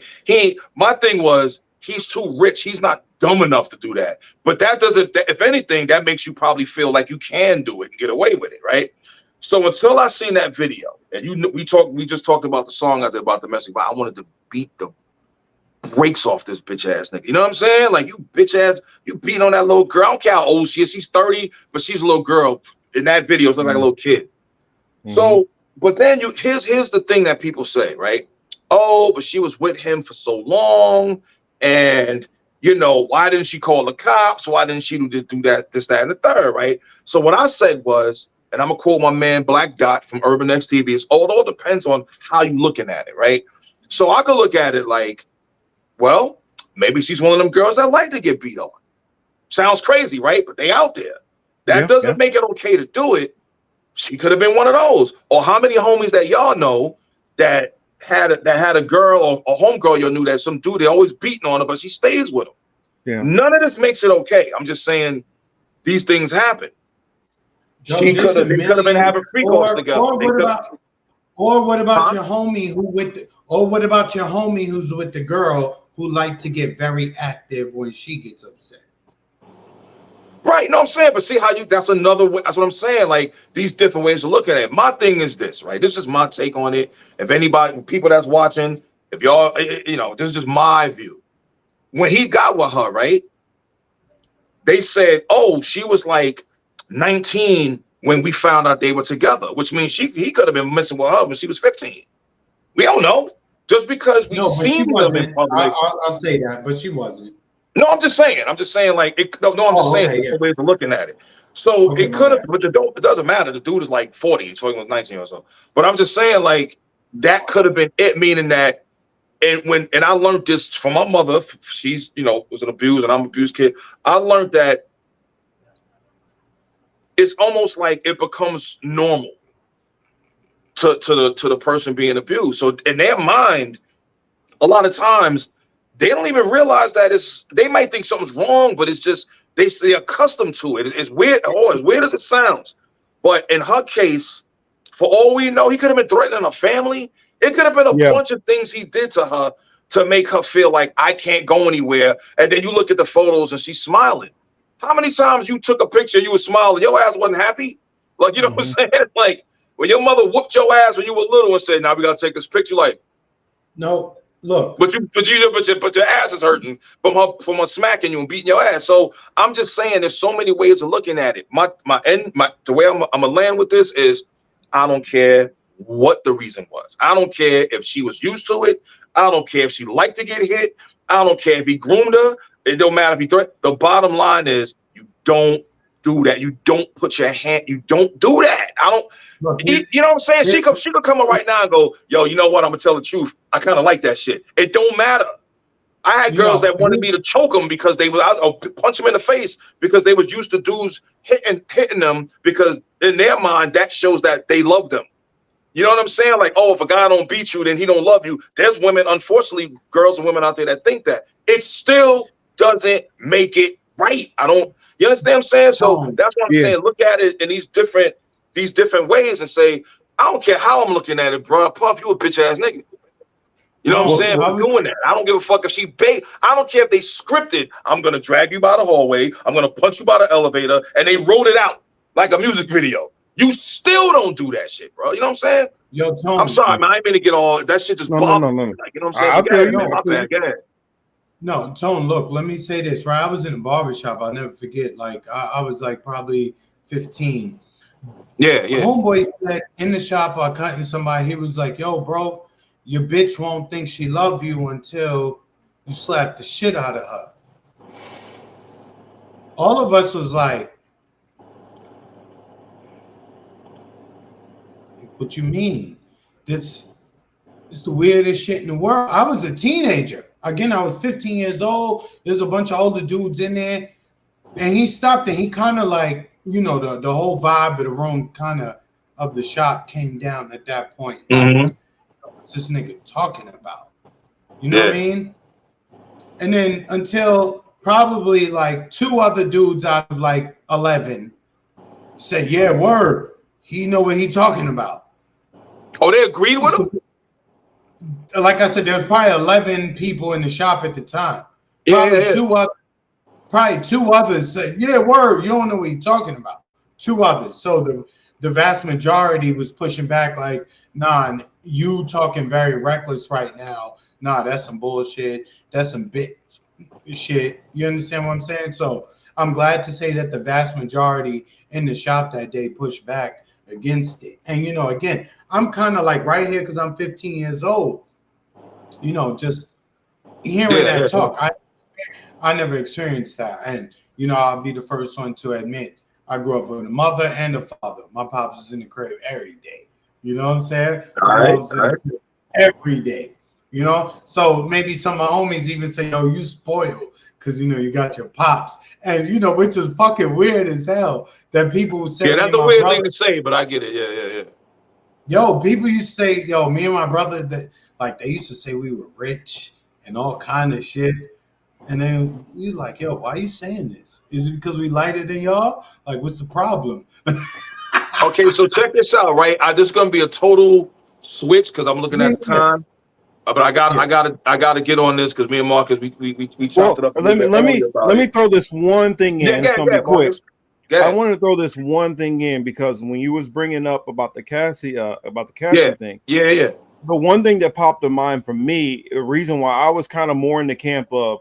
My thing was, he's too rich. He's not dumb enough to do that. But that doesn't, if anything, that makes you probably feel like you can do it and get away with it, right? So until I seen that video, and we just talked about the song I did about the message, but I wanted to beat the brakes off this bitch ass nigga. You know what I'm saying? Like, you bitch ass, you beating on that little girl. I don't care how old she is. She's 30, but she's a little girl. In that video, she looks like a little kid. So, but then here's the thing that people say, right? Oh, but she was with him for so long, and why didn't she call the cops? Why didn't she do that, this, that, and the third, right? So what I said was, and I'm gonna quote my man Black Dot from Urban X TV, it all depends on how you looking at it, right? So I could look at it like, well, maybe she's one of them girls that like to get beat on. Sounds crazy, right? But they out there. That doesn't make it okay to do it. She could have been one of those. Or how many homies that y'all know that had a girl or a homegirl you knew that some dude, they always beating on her, but she stays with him. Yeah. None of this makes it okay. I'm just saying these things happen. They could have been having freak offs together. Or what about your homie who's with the girl who like to get very active when she gets upset? Right, no, I'm saying, but see how that's another way. That's what I'm saying. Like, these different ways to look at it. My thing is this, right? This is my take on it. If anybody, people that's watching, if y'all, this is just my view. When he got with her, right? They said, oh, she was like 19 when we found out they were together, which means he could have been messing with her when she was 15. We don't know. Just because we seen them in public. I'll say that, but she wasn't. No, I'm just saying, like, different ways of looking at it. So it could have, but it doesn't matter. The dude is like 40, he's fucking with 19 or so. But I'm just saying, like, that could have been it, meaning that, and I learned this from my mother. She's, was an abused, and I'm an abused kid. I learned that it's almost like it becomes normal to the person being abused. So in their mind, a lot of times, they don't even realize that they might think something's wrong, but it's just they're accustomed to it. It's weird. Oh, as weird as it sounds. But in her case, for all we know, he could have been threatening her family. It could have been a bunch of things he did to her to make her feel like I can't go anywhere. And then you look at the photos and she's smiling. How many times you took a picture, you were smiling, your ass wasn't happy? Like, you know what I'm saying? Like, when your mother whooped your ass when you were little and said, now we got to take this picture, like, no. Look, but your ass is hurting from her smacking you and beating your ass. So I'm just saying, there's so many ways of looking at it. The way I'm gonna land with this is, I don't care what the reason was. I don't care if she was used to it. I don't care if she liked to get hit. I don't care if he groomed her. It don't matter if he threatened. The bottom line is, you don't do that. You don't put your hand. You don't do that. I don't. Look, you know what I'm saying? She could come up right now and go, yo, you know what? I'm gonna tell the truth. I kind of like that shit. It don't matter. I had girls that wanted me to choke them because I'll punch them in the face because they was used to dudes hitting them, because in their mind that shows that they love them. You know what I'm saying? Like, oh, if a guy don't beat you, then he don't love you. There's women, unfortunately, girls and women out there that think that. It still doesn't make it right. You understand what I'm saying? So that's what I'm saying. Look at it in these different ways and say, I don't care how I'm looking at it, bro. Puff, you a bitch ass nigga. You know what I'm saying? We're doing that. I don't give a fuck if she I don't care if they scripted. I'm gonna drag you by the hallway. I'm gonna punch you by the elevator, and they wrote it out like a music video. You still don't do that shit, bro. You know what I'm saying? Yo, Tony, I'm sorry, man. I ain't mean to get all that shit. Just bothers me. Like, you know what I'm saying? Go ahead. No, Tone, look, let me say this, right? I was in a barbershop. I'll never forget. Like, I was like probably 15. Yeah. Homeboy said in the shop, I cutting somebody. He was like, yo, bro, your bitch won't think she love you until you slap the shit out of her. All of us was like, what you mean? It's the weirdest shit in the world. I was a teenager. Again, I was 15 years old. There's a bunch of older dudes in there. And he stopped and he kind of like you know, the whole vibe of the room kind of the shop came down at that point. Mm-hmm. What's this nigga talking about? You know Yeah. what I mean? And then until probably like 2 other dudes out of like 11 said, yeah, word, he know what he talking about. Oh, they agreed with him? Like I said, there was probably 11 people in the shop at the time. Yeah. Probably two others said, yeah, word, you don't know what you're talking about. 2 others. So the vast majority was pushing back like, nah, you talking very reckless right now. Nah, that's some bullshit. That's some bitch shit. You understand what I'm saying? So I'm glad to say that the vast majority in the shop that day pushed back against it. And, you know, again, I'm kind of like right here because I'm 15 years old, you know, just hearing that talk. I never experienced that. And, you know, I'll be the first one to admit I grew up with a mother and a father. My pops was in the crib every day. You know what I'm saying? All right. Every day. You know? So maybe some of my homies even say, yo, you spoiled because, you know, you got your pops. And, you know, which is fucking weird as hell that people would say, yeah, that's a weird thing to say, but I get it. Yeah. Yo, people used to say, yo, me and my brother, that like they used to say we were rich and all kind of shit. And then we like, yo, why are you saying this? Is it because we lighter than y'all? Like, what's the problem? Okay, so check this out, right? This is gonna be a total switch because I'm looking at the time. But I gotta get on this because me and Marcus we chopped it up. Let me throw this one thing in. Yeah, it's gonna be quick. I want to throw this one thing in because when you was bringing up about the Cassie thing, yeah. The one thing that popped in mind for me, the reason why I was kind of more in the camp of,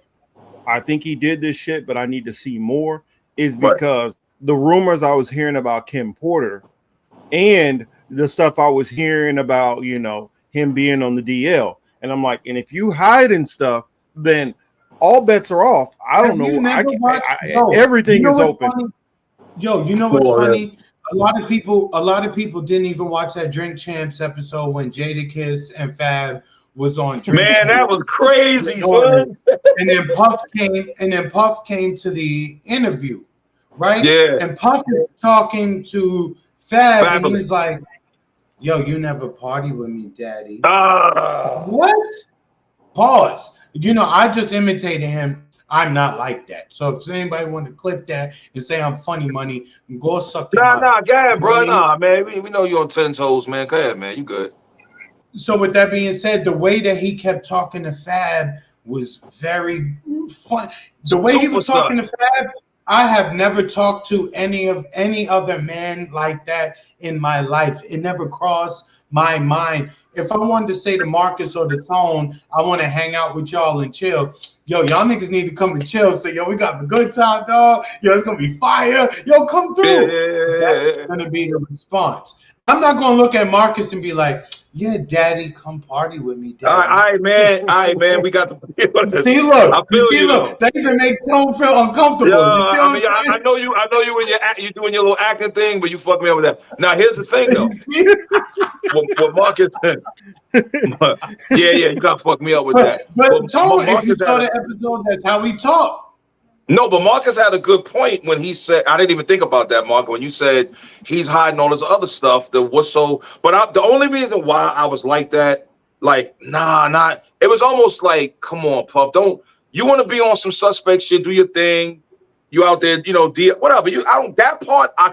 I think he did this shit, but I need to see more, is because the rumors I was hearing about Kim Porter and the stuff I was hearing about, you know, him being on the DL. And I'm like, and if you hiding stuff, then all bets are off. I don't know. Everything is open. Funny? Yo, you know what's funny? A lot of people didn't even watch that Drink Champs episode when Jadakiss and Fab was on Drink Champs. That was crazy, son. And then Puff came to the interview, right? Yeah. And Puff is talking to Fab, and he's like, yo, you never party with me, daddy. What? Pause. You know, I just imitated him. I'm not like that. So if anybody want to clip that and say I'm funny money, go suck your mother. Nah, go ahead, bro. Nah, man. We know you're on 10 toes, man. Go ahead, man. You good. So with that being said, the way that he kept talking to Fab was very fun. The way he was talking to Fab, I have never talked to any other man like that in my life. It never crossed my mind. If I wanted to say to Marcus or the T.O.N., I want to hang out with y'all and chill. Yo, y'all niggas need to come and chill. Say, yo, we got the good time, dog. Yo, it's gonna be fire. Yo, come through. That's gonna be the response. I'm not gonna look at Marcus and be like, yeah, daddy, come party with me, daddy. All right, man. We got the see, look. They even make T.O.N. feel uncomfortable. I know you when you're doing your little acting thing, but you fuck me up with that. Now, here's the thing, though. what Marcus said. Yeah, you gotta fuck me up with that. But T.O.N., if you saw the episode, that's how we talk. No, but Marcus had a good point when he said, I didn't even think about that, Mark, when you said he's hiding all this other stuff. The only reason why I was like that, like, it was almost like, come on, Puff, you want to be on some suspect shit, do your thing. You out there, you know, whatever. That part I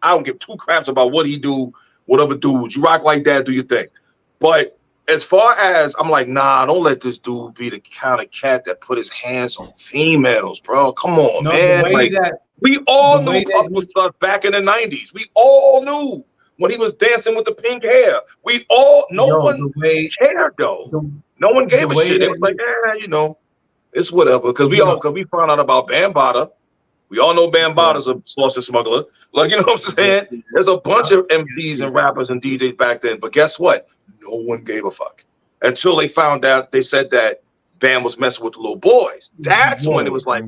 don't give 2 craps about what he do, whatever dudes. You rock like that, do your thing. But as far as I'm like, don't let this dude be the kind of cat that put his hands on females, bro. Come on, man. Like, we all knew Puff was sus back in the 90s. We all knew when he was dancing with the pink hair. No one cared though. No one gave a shit. It was like, you know, it's whatever. Because we found out about Bambaataa. We all know Bambaataa's a sausage smuggler. Like, you know what I'm saying? There's a bunch of MCs and rappers and DJs back then. But guess what? No one gave a fuck until they found out. They said that Bam was messing with the little boys. That's when it was like,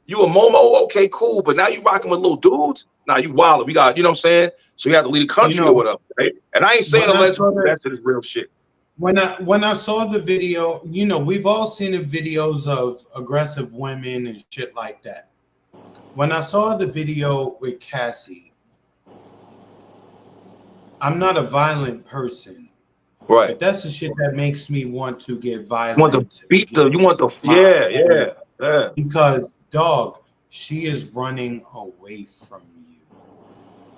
you a Momo? Okay, cool. But now you rocking with little dudes? Now you wild. We got, you know what I'm saying? So you have to leave the country or whatever, right? And I ain't saying allegedly, that's real shit. When I saw the video, you know, we've all seen the videos of aggressive women and shit like that. When I saw the video with Cassie, I'm not a violent person, Right. but that's the shit that makes me want to get You want to violent. beat the, you want the, yeah. Because, dog, she is running away from you.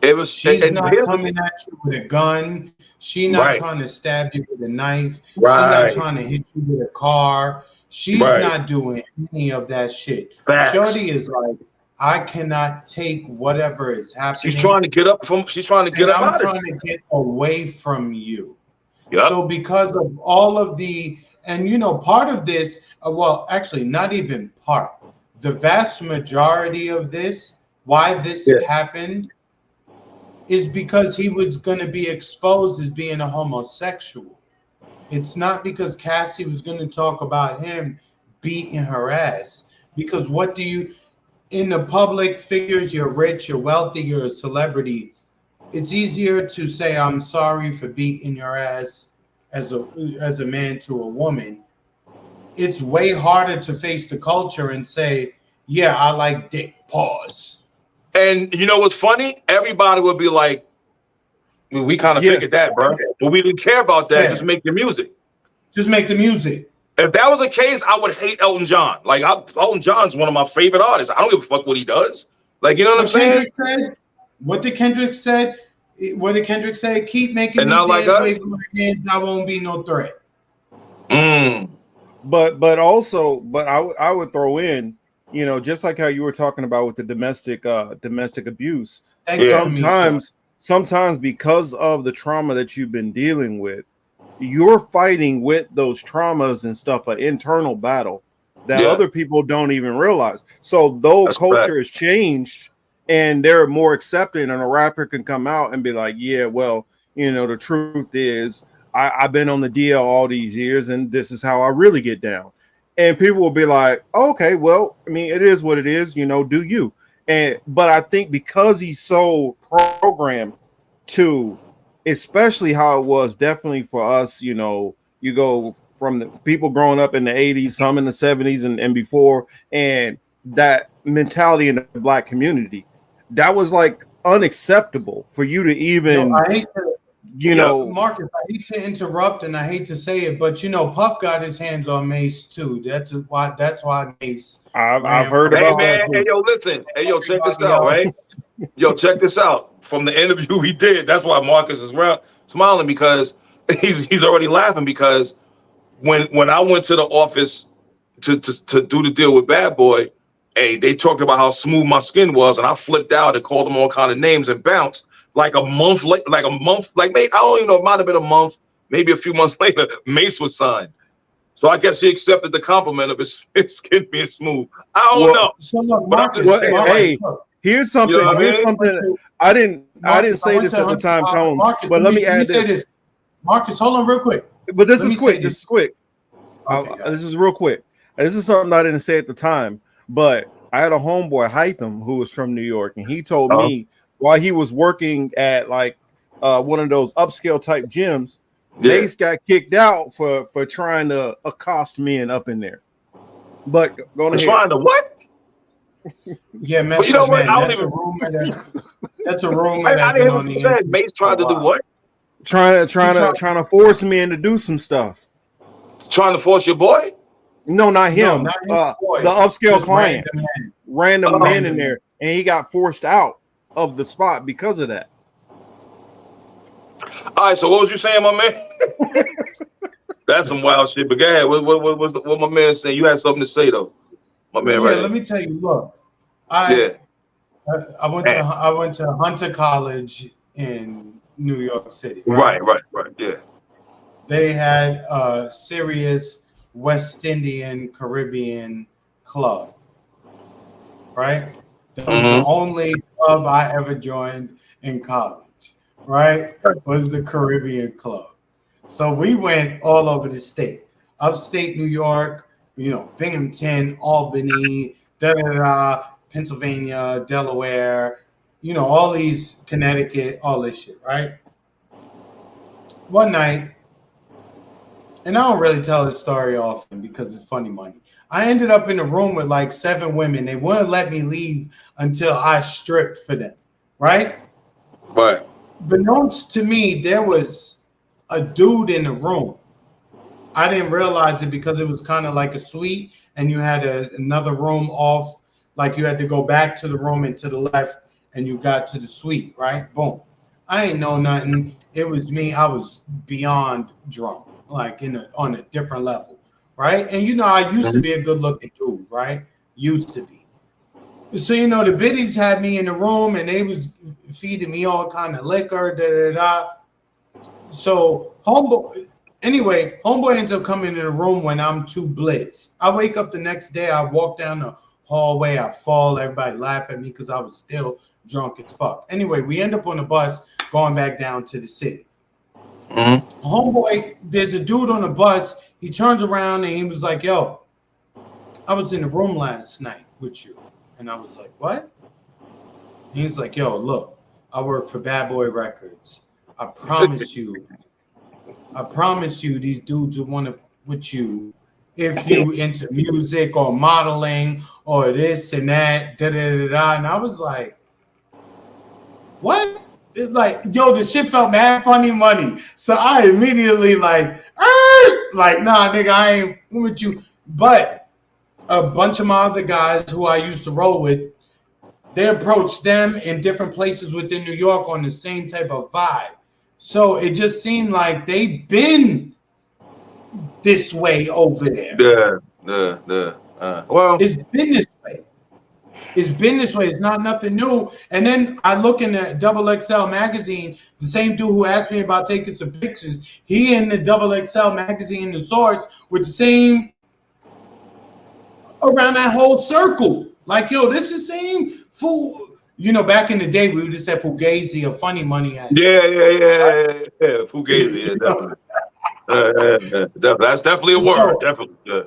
It was, She's and not here's the coming at you with a gun. She's not right, trying to stab you with a knife. She's not right, trying to hit you with a car. She's right. not doing any of that shit. Facts. Shorty is like, I cannot take whatever is She's happening, trying to get up from, she's trying to get and up I'm out of it. trying to get away from you. Yep. So because of all of the, and you know, part of this, well, actually, not even part. The vast majority of this, why this happened, is because he was going to be exposed as being a homosexual. It's not because Cassie was going to talk about him beating her ass. Because what do you, in the public figures, you're rich, you're wealthy, you're a celebrity. It's easier to say, I'm sorry for beating your ass as a man to a woman. It's way harder to face the culture and say, yeah, I like dick. Pause. And you know what's funny? Everybody would be like, we kind of figured that, bro. But we didn't care about that. Yeah. Just make the music. Just make the music. If that was the case, I would hate Elton John. Like, Elton John's one of my favorite artists. I don't give a fuck what he does. Like, you know what I'm saying? What did Kendrick said? What did Kendrick say? Keep making And me not like dance, us? wave my hands. I won't be no threat. But also, but I would throw in, you know, just like how you were talking about with the domestic abuse. Sometimes because of the trauma that you've been dealing with, you're fighting with those traumas and stuff, an internal battle that other people don't even realize. So though culture has changed and they're more accepting, and a rapper can come out and be like, yeah, well, you know, the truth is I've been on the DL all these years and this is how I really get down. And people will be like, okay, well, I mean, it is what it is, you know, do you? But I think because he's so programmed to, especially how it was definitely for us, you know, you go from the people growing up in the 80s, some in the 70s and before, and that mentality in the Black community, that was like unacceptable for you to even, I hate to, you know, Marcus, I hate to interrupt and I hate to say it, but you know, Puff got his hands on Mace too. That's why Mace. I've heard about that too. Hey, yo, listen. Hey, yo, check this out, right? Yo, check this out. From the interview he did, that's why Marcus is smiling, because he's already laughing, because when I went to the office to do the deal with Bad Boy, hey, they talked about how smooth my skin was, and I flipped out and called them all kind of names and bounced. Like a month, maybe I don't even know, it might have been a month, maybe a few months later, Mace was signed. So I guess he accepted the compliment of his skin being smooth. I don't know. So look, Marcus, hey, here's something. You know here's something. I didn't say this at the time, T.O.N.E-Z, Marcus, but let me add this. Marcus, hold on real quick. But this is quick. This is quick. Okay, this is real quick. This is something I didn't say at the time, but I had a homeboy, Hytham, who was from New York, and he told me while he was working at like one of those upscale type gyms, Mace got kicked out for trying to accost men up in there. But go ahead. Trying to what? Yeah, man. But you know what? That's a rumor. I didn't hear what you said. Mace tried to do what? Trying to force men to do some stuff. Trying to force your boy? No, not him. No, not the upscale clients, random men in there, and he got forced out of the spot because of that. All right, so what was you saying, my man? That's some wild shit. But go ahead. What my man saying? You had something to say though, my man. Right? Let me tell you. Look, I went to Hunter College in New York City. Right. Yeah. They had a serious West Indian Caribbean club. Right. That was the only club I ever joined in college. Right, was the Caribbean Club. So we went all over the state, upstate New York, you know, Binghamton, Albany, Pennsylvania, Delaware, you know, all these, Connecticut, all this shit, right? One night, and I don't really tell this story often because it's funny money. I ended up in a room with like 7 women. They wouldn't let me leave until I stripped for them, right? Right. Beknownst to me, there was a dude in the room. I didn't realize it because it was kind of like a suite, and you had another room off. Like you had to go back to the room and to the left, and you got to the suite, right? Boom. I ain't know nothing. It was me. I was beyond drunk, like on a different level, right? And you know, I used to be a good-looking dude, right? Used to be. So you know, the biddies had me in the room, and they was feeding me all kind of liquor, da da da. So homeboy ends up coming in the room when I'm too blitz. I wake up the next day, I walk down the hallway, I fall, everybody laugh at me because I was still drunk as fuck. Anyway, we end up on the bus going back down to the city. Homeboy, there's a dude on the bus. He turns around and he was like, yo, I was in the room last night with you. And I was like, what? And he's like, yo, look, I work for Bad Boy Records. I promise you, these dudes will want to with you if you into music or modeling or this and that, da da da da. And I was like, what? It's like, yo, the shit felt mad funny money. So I immediately like, nah, nigga, I ain't with you. But a bunch of my other guys who I used to roll with, they approached them in different places within New York on the same type of vibe. So it just seemed like they've been this way over there. Well, it's been this way. It's been this way. It's not nothing new. And then I look in the Double XL magazine, the same dude who asked me about taking some pictures, he in the Double XL magazine, the source, with the same around that whole circle. Like, yo, this is the same fool. You know, back in the day, we would just say Fugazi or Funny Money. Yeah. Fugazi, definitely. That's definitely a word. Definitely. Yeah.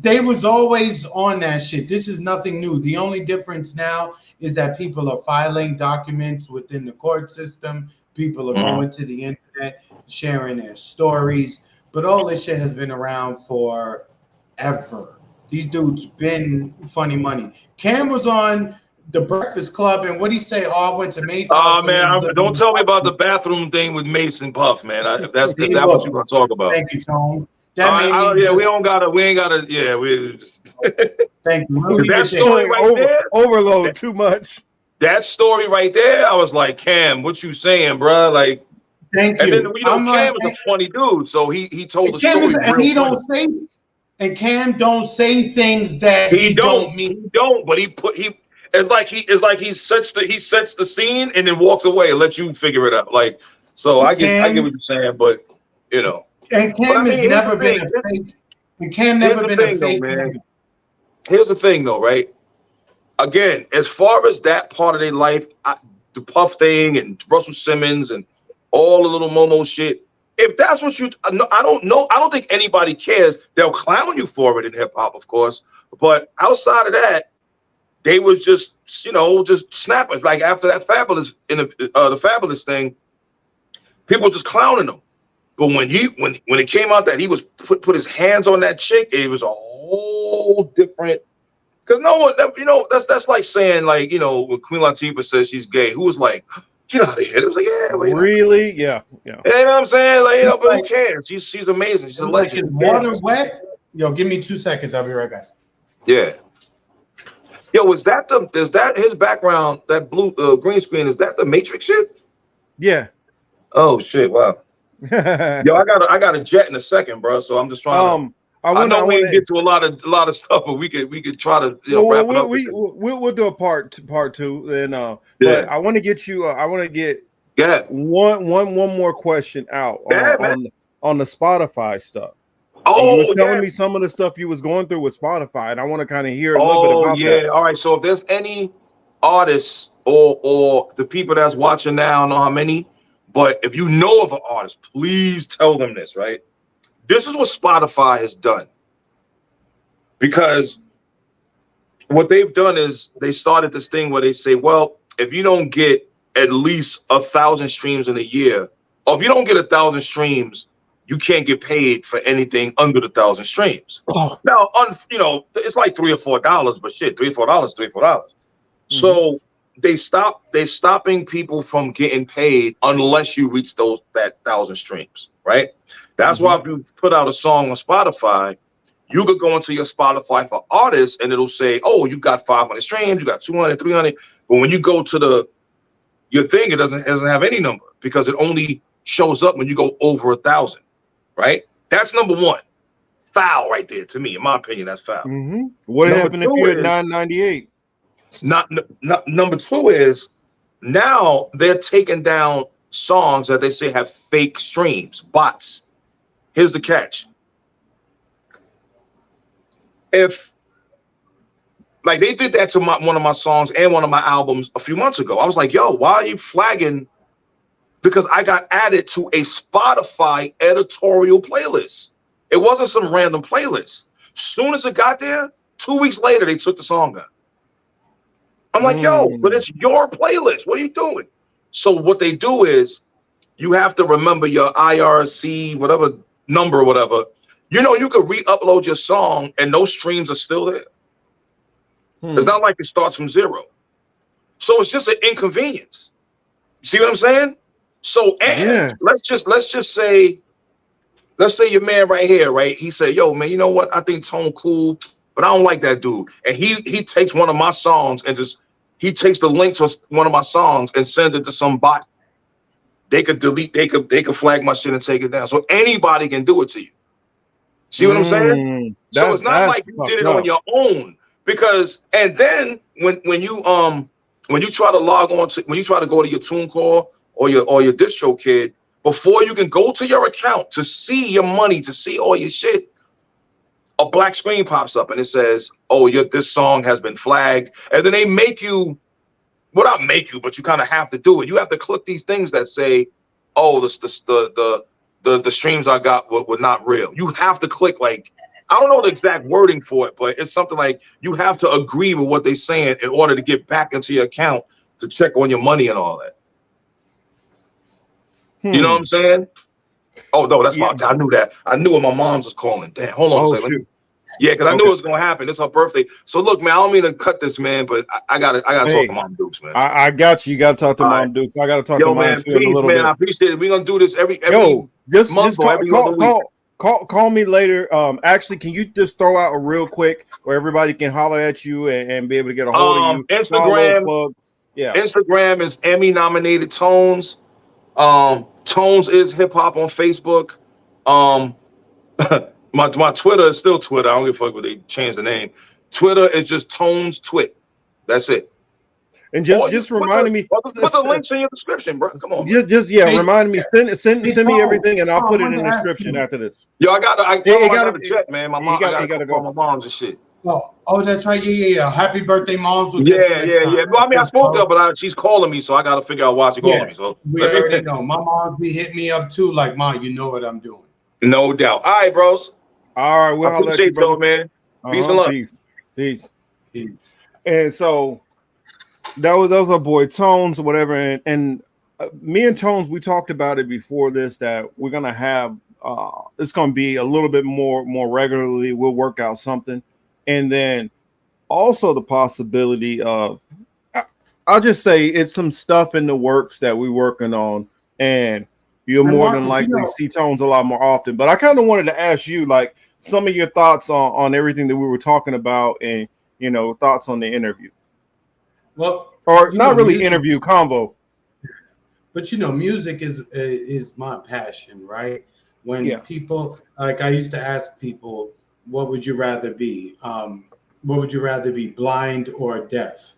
They was always on that shit. This is nothing new. The only difference now is that people are filing documents within the court system. People are going to the internet, sharing their stories. But all this shit has been around forever. These dudes been Funny Money. Cam was on The Breakfast Club, and what he say? Oh, I went to Mason. Oh man, don't tell me about the bathroom thing with Mason Puff, man. If that's what you're gonna talk about. Thank you, Tone. We ain't gotta. Yeah, we. Thank you. That story right there, overload too much. That story right there, I was like, Cam, what you saying, bro? Like, thank you. And then Cam is a funny dude, so he told the story. And he don't say, and Cam don't say things that he don't mean. He don't, but it's like he sets the scene and then walks away and lets you figure it out. Like, so I get what you're saying, but you know. And Cam has never been a fake. And Cam never been a fake man. Here's the thing, though, right? Again, as far as that part of their life, the Puff thing and Russell Simmons and all the little Momo shit. If that's what I don't know. I don't think anybody cares. They'll clown you for it in hip hop, of course. But outside of that, they was just snappers. Like after that Fabulous the Fabulous thing, people were just clowning them. But when it came out that he was put his hands on that chick, it was a whole different. Because no one, that's like saying when Queen Latifah says she's gay, who was like, get out of here. It was like, yeah, really, yeah. You know what I'm saying? But who cares? She's amazing. She's a legend. Water wet. Yo, give me 2 seconds. I'll be right back. Yeah. Yo, is that his background? That blue green screen, is that the Matrix shit? Yeah. Oh shit! Wow. Yo, I got a jet in a second, bro. So I'm just trying. I know we didn't get to a lot of stuff, but we could try to wrap it up. We'll do a part two, then. But I want to get you. I want to get one more question out on the Spotify stuff. Oh, you was telling me some of the stuff you was going through with Spotify, and I want to kind of hear a little bit about that. All right. So if there's any artists or the people that's watching now, I don't know how many. But if you know of an artist, please tell them this, right? This is what Spotify has done. Because what they've done is they started this thing where they say, well, if you don't get at least 1,000 streams in a year, or if you don't get 1,000 streams you can't get paid for anything under the 1,000 streams. Oh. Now, you know, it's like $3 or $4, but shit, $3 or $4, $3 or $4. So they're stopping people from getting paid unless you reach that 1,000 streams, right? That's why if you put out a song on Spotify, you could go into your Spotify for artists and it'll say, oh, you got 500 streams, you got 200, 300. But when you go to your thing, it doesn't have any number because it only shows up when you go over 1,000, right? That's number one. Foul right there to me. In my opinion, that's foul. What happened if you're at 998? Not number two is now they're taking down songs that they say have fake streams, bots. Here's the catch. If like they did that to one of my songs and one of my albums a few months ago, I was like, yo, why are you flagging? Because I got added to a Spotify editorial playlist. It wasn't some random playlist. Soon as it got there, 2 weeks later, they took the song down. I'm like, yo, but it's your playlist. What are you doing? So what they do is you have to remember your IRC, whatever number or whatever. You know, you could re-upload your song and those streams are still there. It's not like it starts from zero. So it's just an inconvenience. You see what I'm saying? So let's just say your man right here, right? He said, yo, man, you know what? I think T.O.N.E cool, but I don't like that dude. And he takes one of my songs and he takes the link to one of my songs and sends it to some bot. They could delete, they could flag my shit and take it down. So anybody can do it to you. See what I'm saying? So it's not like you did it on your own. Because and then when you try to log on to when you try to go to your TuneCore or your DistroKid, before you can go to your account to see your money, to see all your shit, a black screen pops up and it says, oh, this song has been flagged. And then they make you, well, not make you, but you kind of have to do it. You have to click these things that say, oh, the streams I got were not real. You have to click, like, I don't know the exact wording for it, but it's something like you have to agree with what they're saying in order to get back into your account to check on your money and all that. You know what I'm saying? Oh, no, that's my, I knew that. I knew what my mom's was calling. Damn, hold on a second. Yeah, because I knew it was gonna happen. It's her birthday. So look, man, I don't mean to cut this, man, but I gotta talk to Mom Dukes, man. I got you. You gotta talk to Mom Dukes. I gotta talk to Mom too in a little bit. I appreciate it. We're gonna do this every month or every other week. Call me later. Actually, can you just throw out a real quick where everybody can holler at you and be able to get a hold of you? Instagram. Instagram is Emmy nominated T.O.N.E-Z. T.O.N.E-Z is hip hop on Facebook. My Twitter is still Twitter. I don't give a fuck what they changed the name. Twitter is just T.O.N.E.Z Twit. That's it. And just reminding me. Put the links in your description, bro. Come on. Just remind me. Send me everything, and I'll put it in the description after this. Yo, I gotta check, man. My mom, I gotta call my moms and shit. Oh, that's right. Yeah. Happy birthday, moms. Yeah. Well, I mean, I spoke to her, but she's calling me, so I gotta figure out why she's calling me. So we already know. My mom be hitting me up too, like, Mom, you know what I'm doing. No doubt. All right, bros. All right, well, I appreciate you, man. Peace and love. Peace. And so that was our boy T.O.N.E.Z, whatever. And me and T.O.N.E.Z, we talked about it before this, that we're gonna have it's gonna be a little bit more regularly. We'll work out something, and then also the possibility of I'll just say it's some stuff in the works that we're working on, and you'll more than likely see T.O.N.E.Z a lot more often. But I kind of wanted to ask you, like, some of your thoughts on everything that we were talking about, and thoughts on the interview. Well, or not really interview, convo. But music is my passion, right? When people, like, I used to ask people, what would you rather be? What would you rather be, blind or deaf?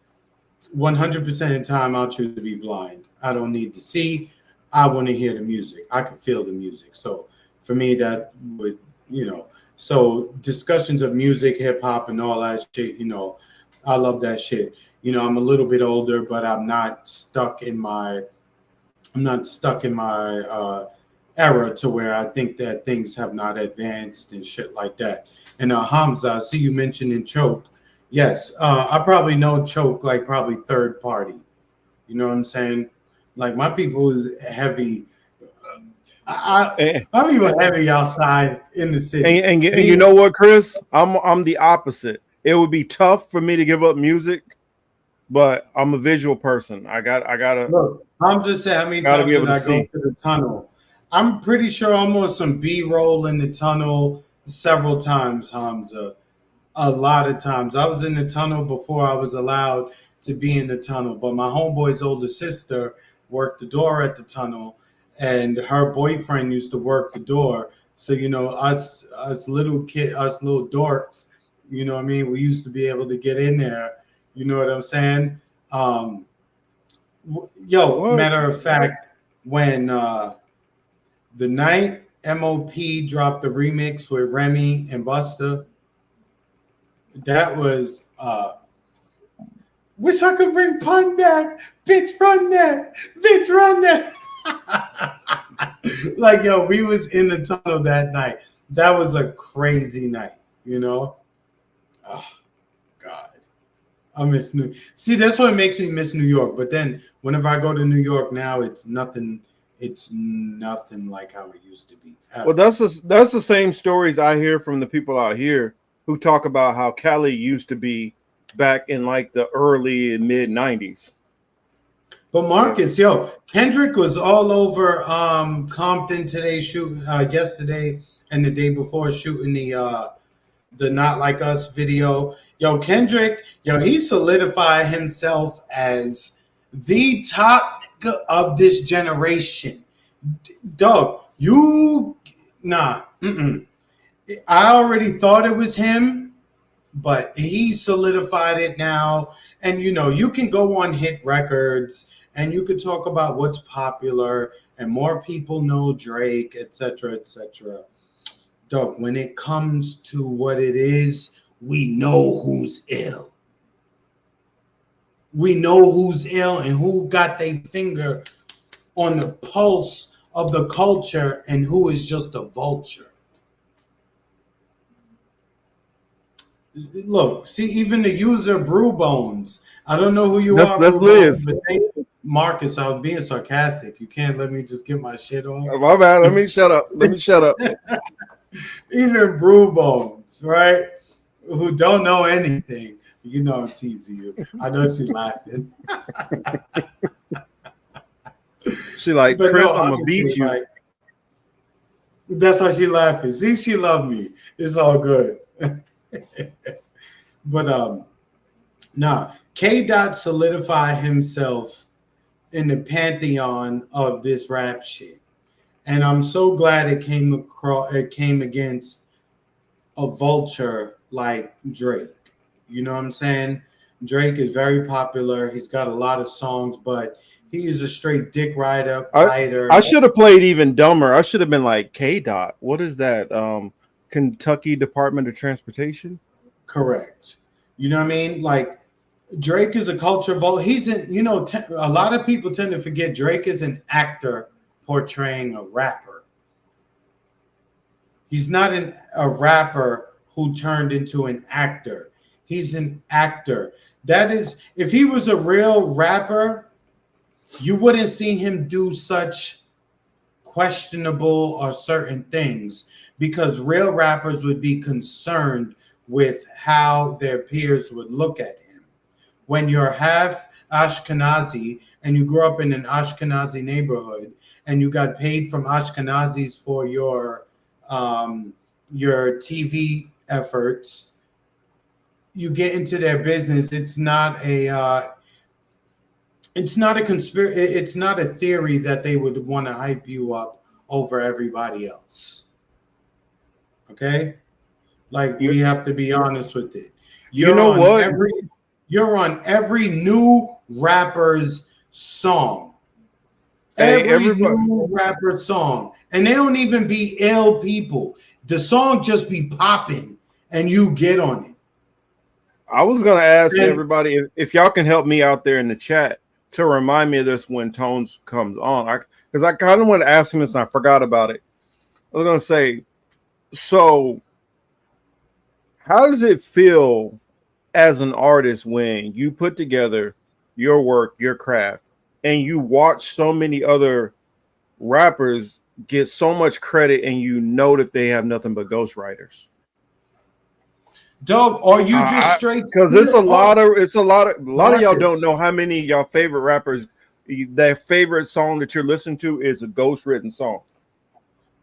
100% of the time, I'll choose to be blind. I don't need to see. I want to hear the music. I can feel the music. So for me, that would, so discussions of music, hip hop, and all that shit, I love that shit. I'm a little bit older, but I'm not stuck in my era to where I think that things have not advanced and shit like that. And Hamza, I see you mentioning Choke. Yes, I probably know Choke, like, probably third party. You know what I'm saying? Like, my people is heavy. I'm even heavy outside in the city. And you know what, Chris? I'm the opposite. It would be tough for me to give up music, but I'm a visual person. I gotta Look, I'm just saying, how many gotta times be able did to I go see. to the tunnel? I'm pretty sure I'm on some B-roll in the tunnel several times, Hamza. A lot of times. I was in the tunnel before I was allowed to be in the tunnel, but my homeboy's older sister worked the door at the tunnel, and her boyfriend used to work the door. So us little dorks, you know what I mean. We used to be able to get in there. You know what I'm saying? Um, What? Matter of fact, when the night MOP dropped the remix with Remy and Busta, that was wish I could bring Pun back. Bitch, run that. Bitch, run that. Like, we was in the tunnel that night. That was a crazy night, you know? Oh, God. I miss New. See, that's what makes me miss New York. But then whenever I go to New York now, it's nothing like how it used to be. Well, that's the same stories I hear from the people out here who talk about how Cali used to be back in like the early and mid '90s. But Marcus, Kendrick was all over Compton today, shooting yesterday and the day before, shooting the Not Like Us video. Kendrick, he solidified himself as the top nigga of this generation. Dog, I already thought it was him, but he solidified it now. And you can go on hit records and you can talk about what's popular and more people know Drake, etc., etc. Dog, when it comes to what it is, we know who's ill. We know who's ill and who got their finger on the pulse of the culture and who is just a vulture. Look, see, even the user Brew Bones. I don't know who you That's are, Brew Liz. Bones, but Marcus, I was being sarcastic. You can't let me just get my shit on. My bad. Let me shut up. Even Brew Bones, right? Who don't know anything. You know I'm teasing you. I know she's laughing. She like, But Chris, no, I'm gonna beat you. like, that's why she laughing. See, she love me. It's all good. But K. Dot solidified himself in the pantheon of this rap shit, and I'm so glad it came against a vulture like Drake. You know what I'm saying? Drake is very popular. He's got a lot of songs, but he is a straight dick rider. I should have played even dumber. I should have been like K. Dot. What is that? Kentucky Department of Transportation. Correct. You know what I mean? Like, Drake is a culture vote. He's in, a lot of people tend to forget Drake is an actor portraying a rapper. He's not a rapper who turned into an actor. He's an actor. That is, if he was a real rapper, you wouldn't see him do such questionable or certain things, because real rappers would be concerned with how their peers would look at him. When you're half Ashkenazi and you grew up in an Ashkenazi neighborhood and you got paid from Ashkenazis for your TV efforts, you get into their business. It's not a it's not a theory that they would want to hype you up over everybody else. Okay? Like, we have to be honest with it. You're on every new rapper's song. Every new rapper song. And they don't even be ill people. The song just be popping and you get on it. I was gonna ask everybody if y'all can help me out there in the chat to remind me of this when T.O.N.E.Z comes on. Because I kind of want to ask him this and I forgot about it. I was gonna say, so how does it feel as an artist when you put together your work, your craft, and you watch so many other rappers get so much credit, and you know that they have nothing but ghostwriters. Doug, are you just straight? Because it's a lot of y'all don't Marcus. know how many of y'all favorite rappers, their favorite song that you're listening to is a ghost written song.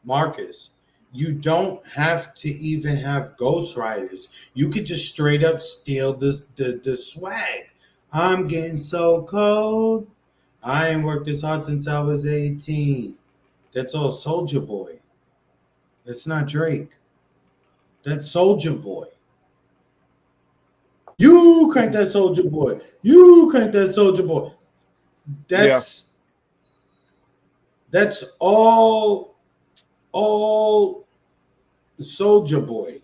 Marcus, you don't have to even have ghostwriters. You could just straight up steal the swag. I'm getting so cold. I ain't worked this hard since I was 18. That's all Soldier Boy. That's not Drake. That's Soldier Boy. You crank that Soldier Boy. You crank that Soldier Boy. That's all Soldier Boy.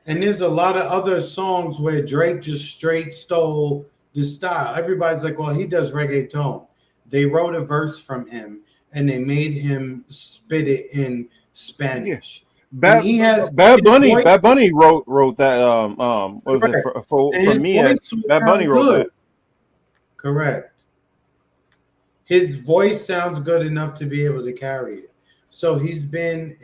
And there's a lot of other songs where Drake just straight stole the style. Everybody's like, well, he does reggaeton. They wrote a verse from him and they made him spit it in Spanish. Bad Bunny wrote that. Was it for me? Bad Bunny wrote that. Correct. His voice sounds good enough to be able to carry it. So he's been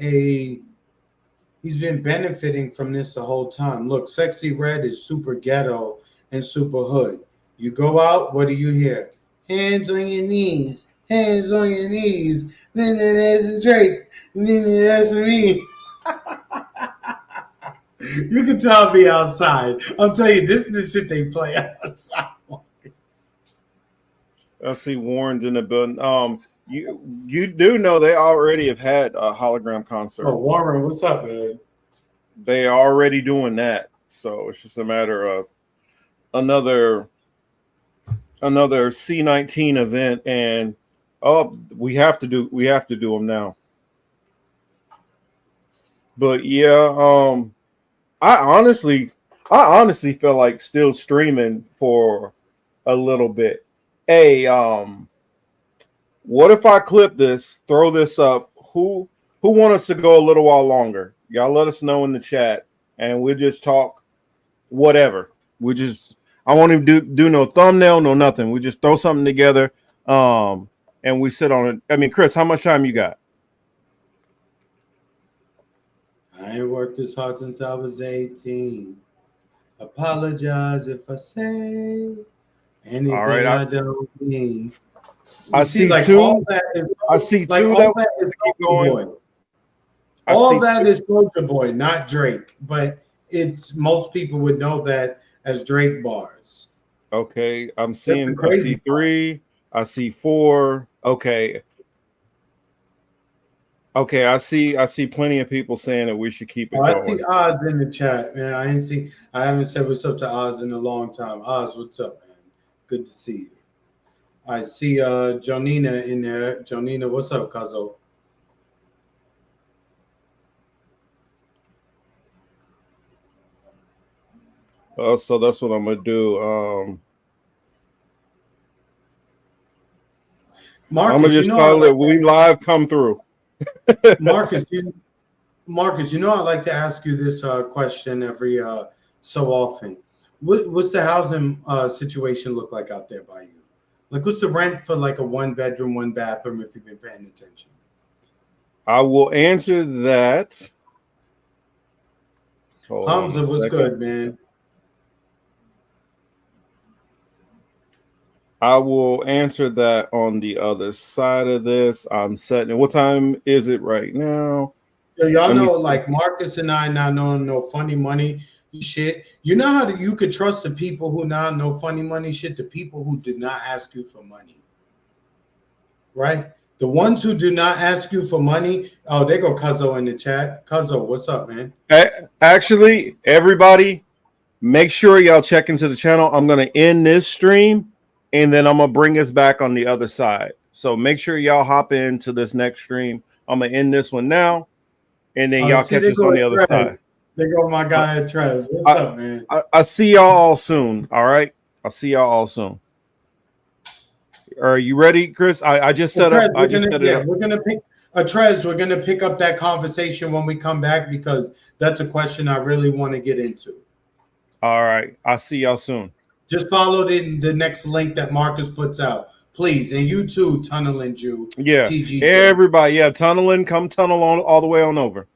benefiting from this the whole time. Look, Sexy Red is super ghetto and super hood. You go out, what do you hear? Hands on your knees, hands on your knees. That's Drake, that's me. You can tell me outside. I'm telling you, this is the shit they play outside. I see Warren's in the building. You do know they already have had a hologram concert. Oh, Warren, what's up, man? They are already doing that, so it's just a matter of another C19 event, and we have to do them now. But yeah, I honestly feel like still streaming for a little bit. Hey, what if I clip this, throw this up? Who want us to go a little while longer? Y'all let us know in the chat, and we'll just talk whatever. I won't even do no thumbnail, no nothing. We just throw something together, and we sit on it. I mean, Chris, how much time you got? I ain't worked this hard since I was 18. Apologize if I say anything I don't mean. I see two. All that is Soldier Boy, not Drake. But most people would know that as Drake bars. Okay, I see 3. I see 4. Okay, I see plenty of people saying that we should keep it going. I see Oz in the chat, man. I haven't said what's up to Oz in a long time. Oz, what's up, man? Good to see you. I see Jonina in there. Jonina, what's up, Cuzzo? So that's what I'm gonna do. Marcus, I'm gonna just call it we live come through. Marcus, you know I like to ask you this question every so often. What's the housing situation look like out there by you? Like, what's the rent for like a 1-bedroom, 1-bathroom if you've been paying attention? I will answer that. Hamza, what's good, man? I will answer that on the other side of this. I'm setting. What time is it right now? So y'all know, like Marcus and I not knowing no funny money shit. You know how you could trust the people who not know funny money shit, the people who do not ask you for money, right? The ones who do not ask you for money. Oh, they go Cuzzo in the chat. Cuzzo, what's up, man? Actually, everybody, make sure y'all check into the channel. I'm gonna end this stream, and then I'm gonna bring us back on the other side. So make sure y'all hop into this next stream. I'm gonna end this one now, and then y'all catch us on the other side. They go my guy at Trez. What's up, man? I see y'all all soon. All right. I'll see y'all all soon. Are you ready, Chris? I just set up. We're gonna pick Trez. We're gonna pick up that conversation when we come back because that's a question I really want to get into. All right. I'll see y'all soon. Just follow the next link that Marcus puts out. Please, and you too, Tunneling Jew. Yeah, TGJ. everybody. Yeah, tunneling. Come tunnel on all the way on over.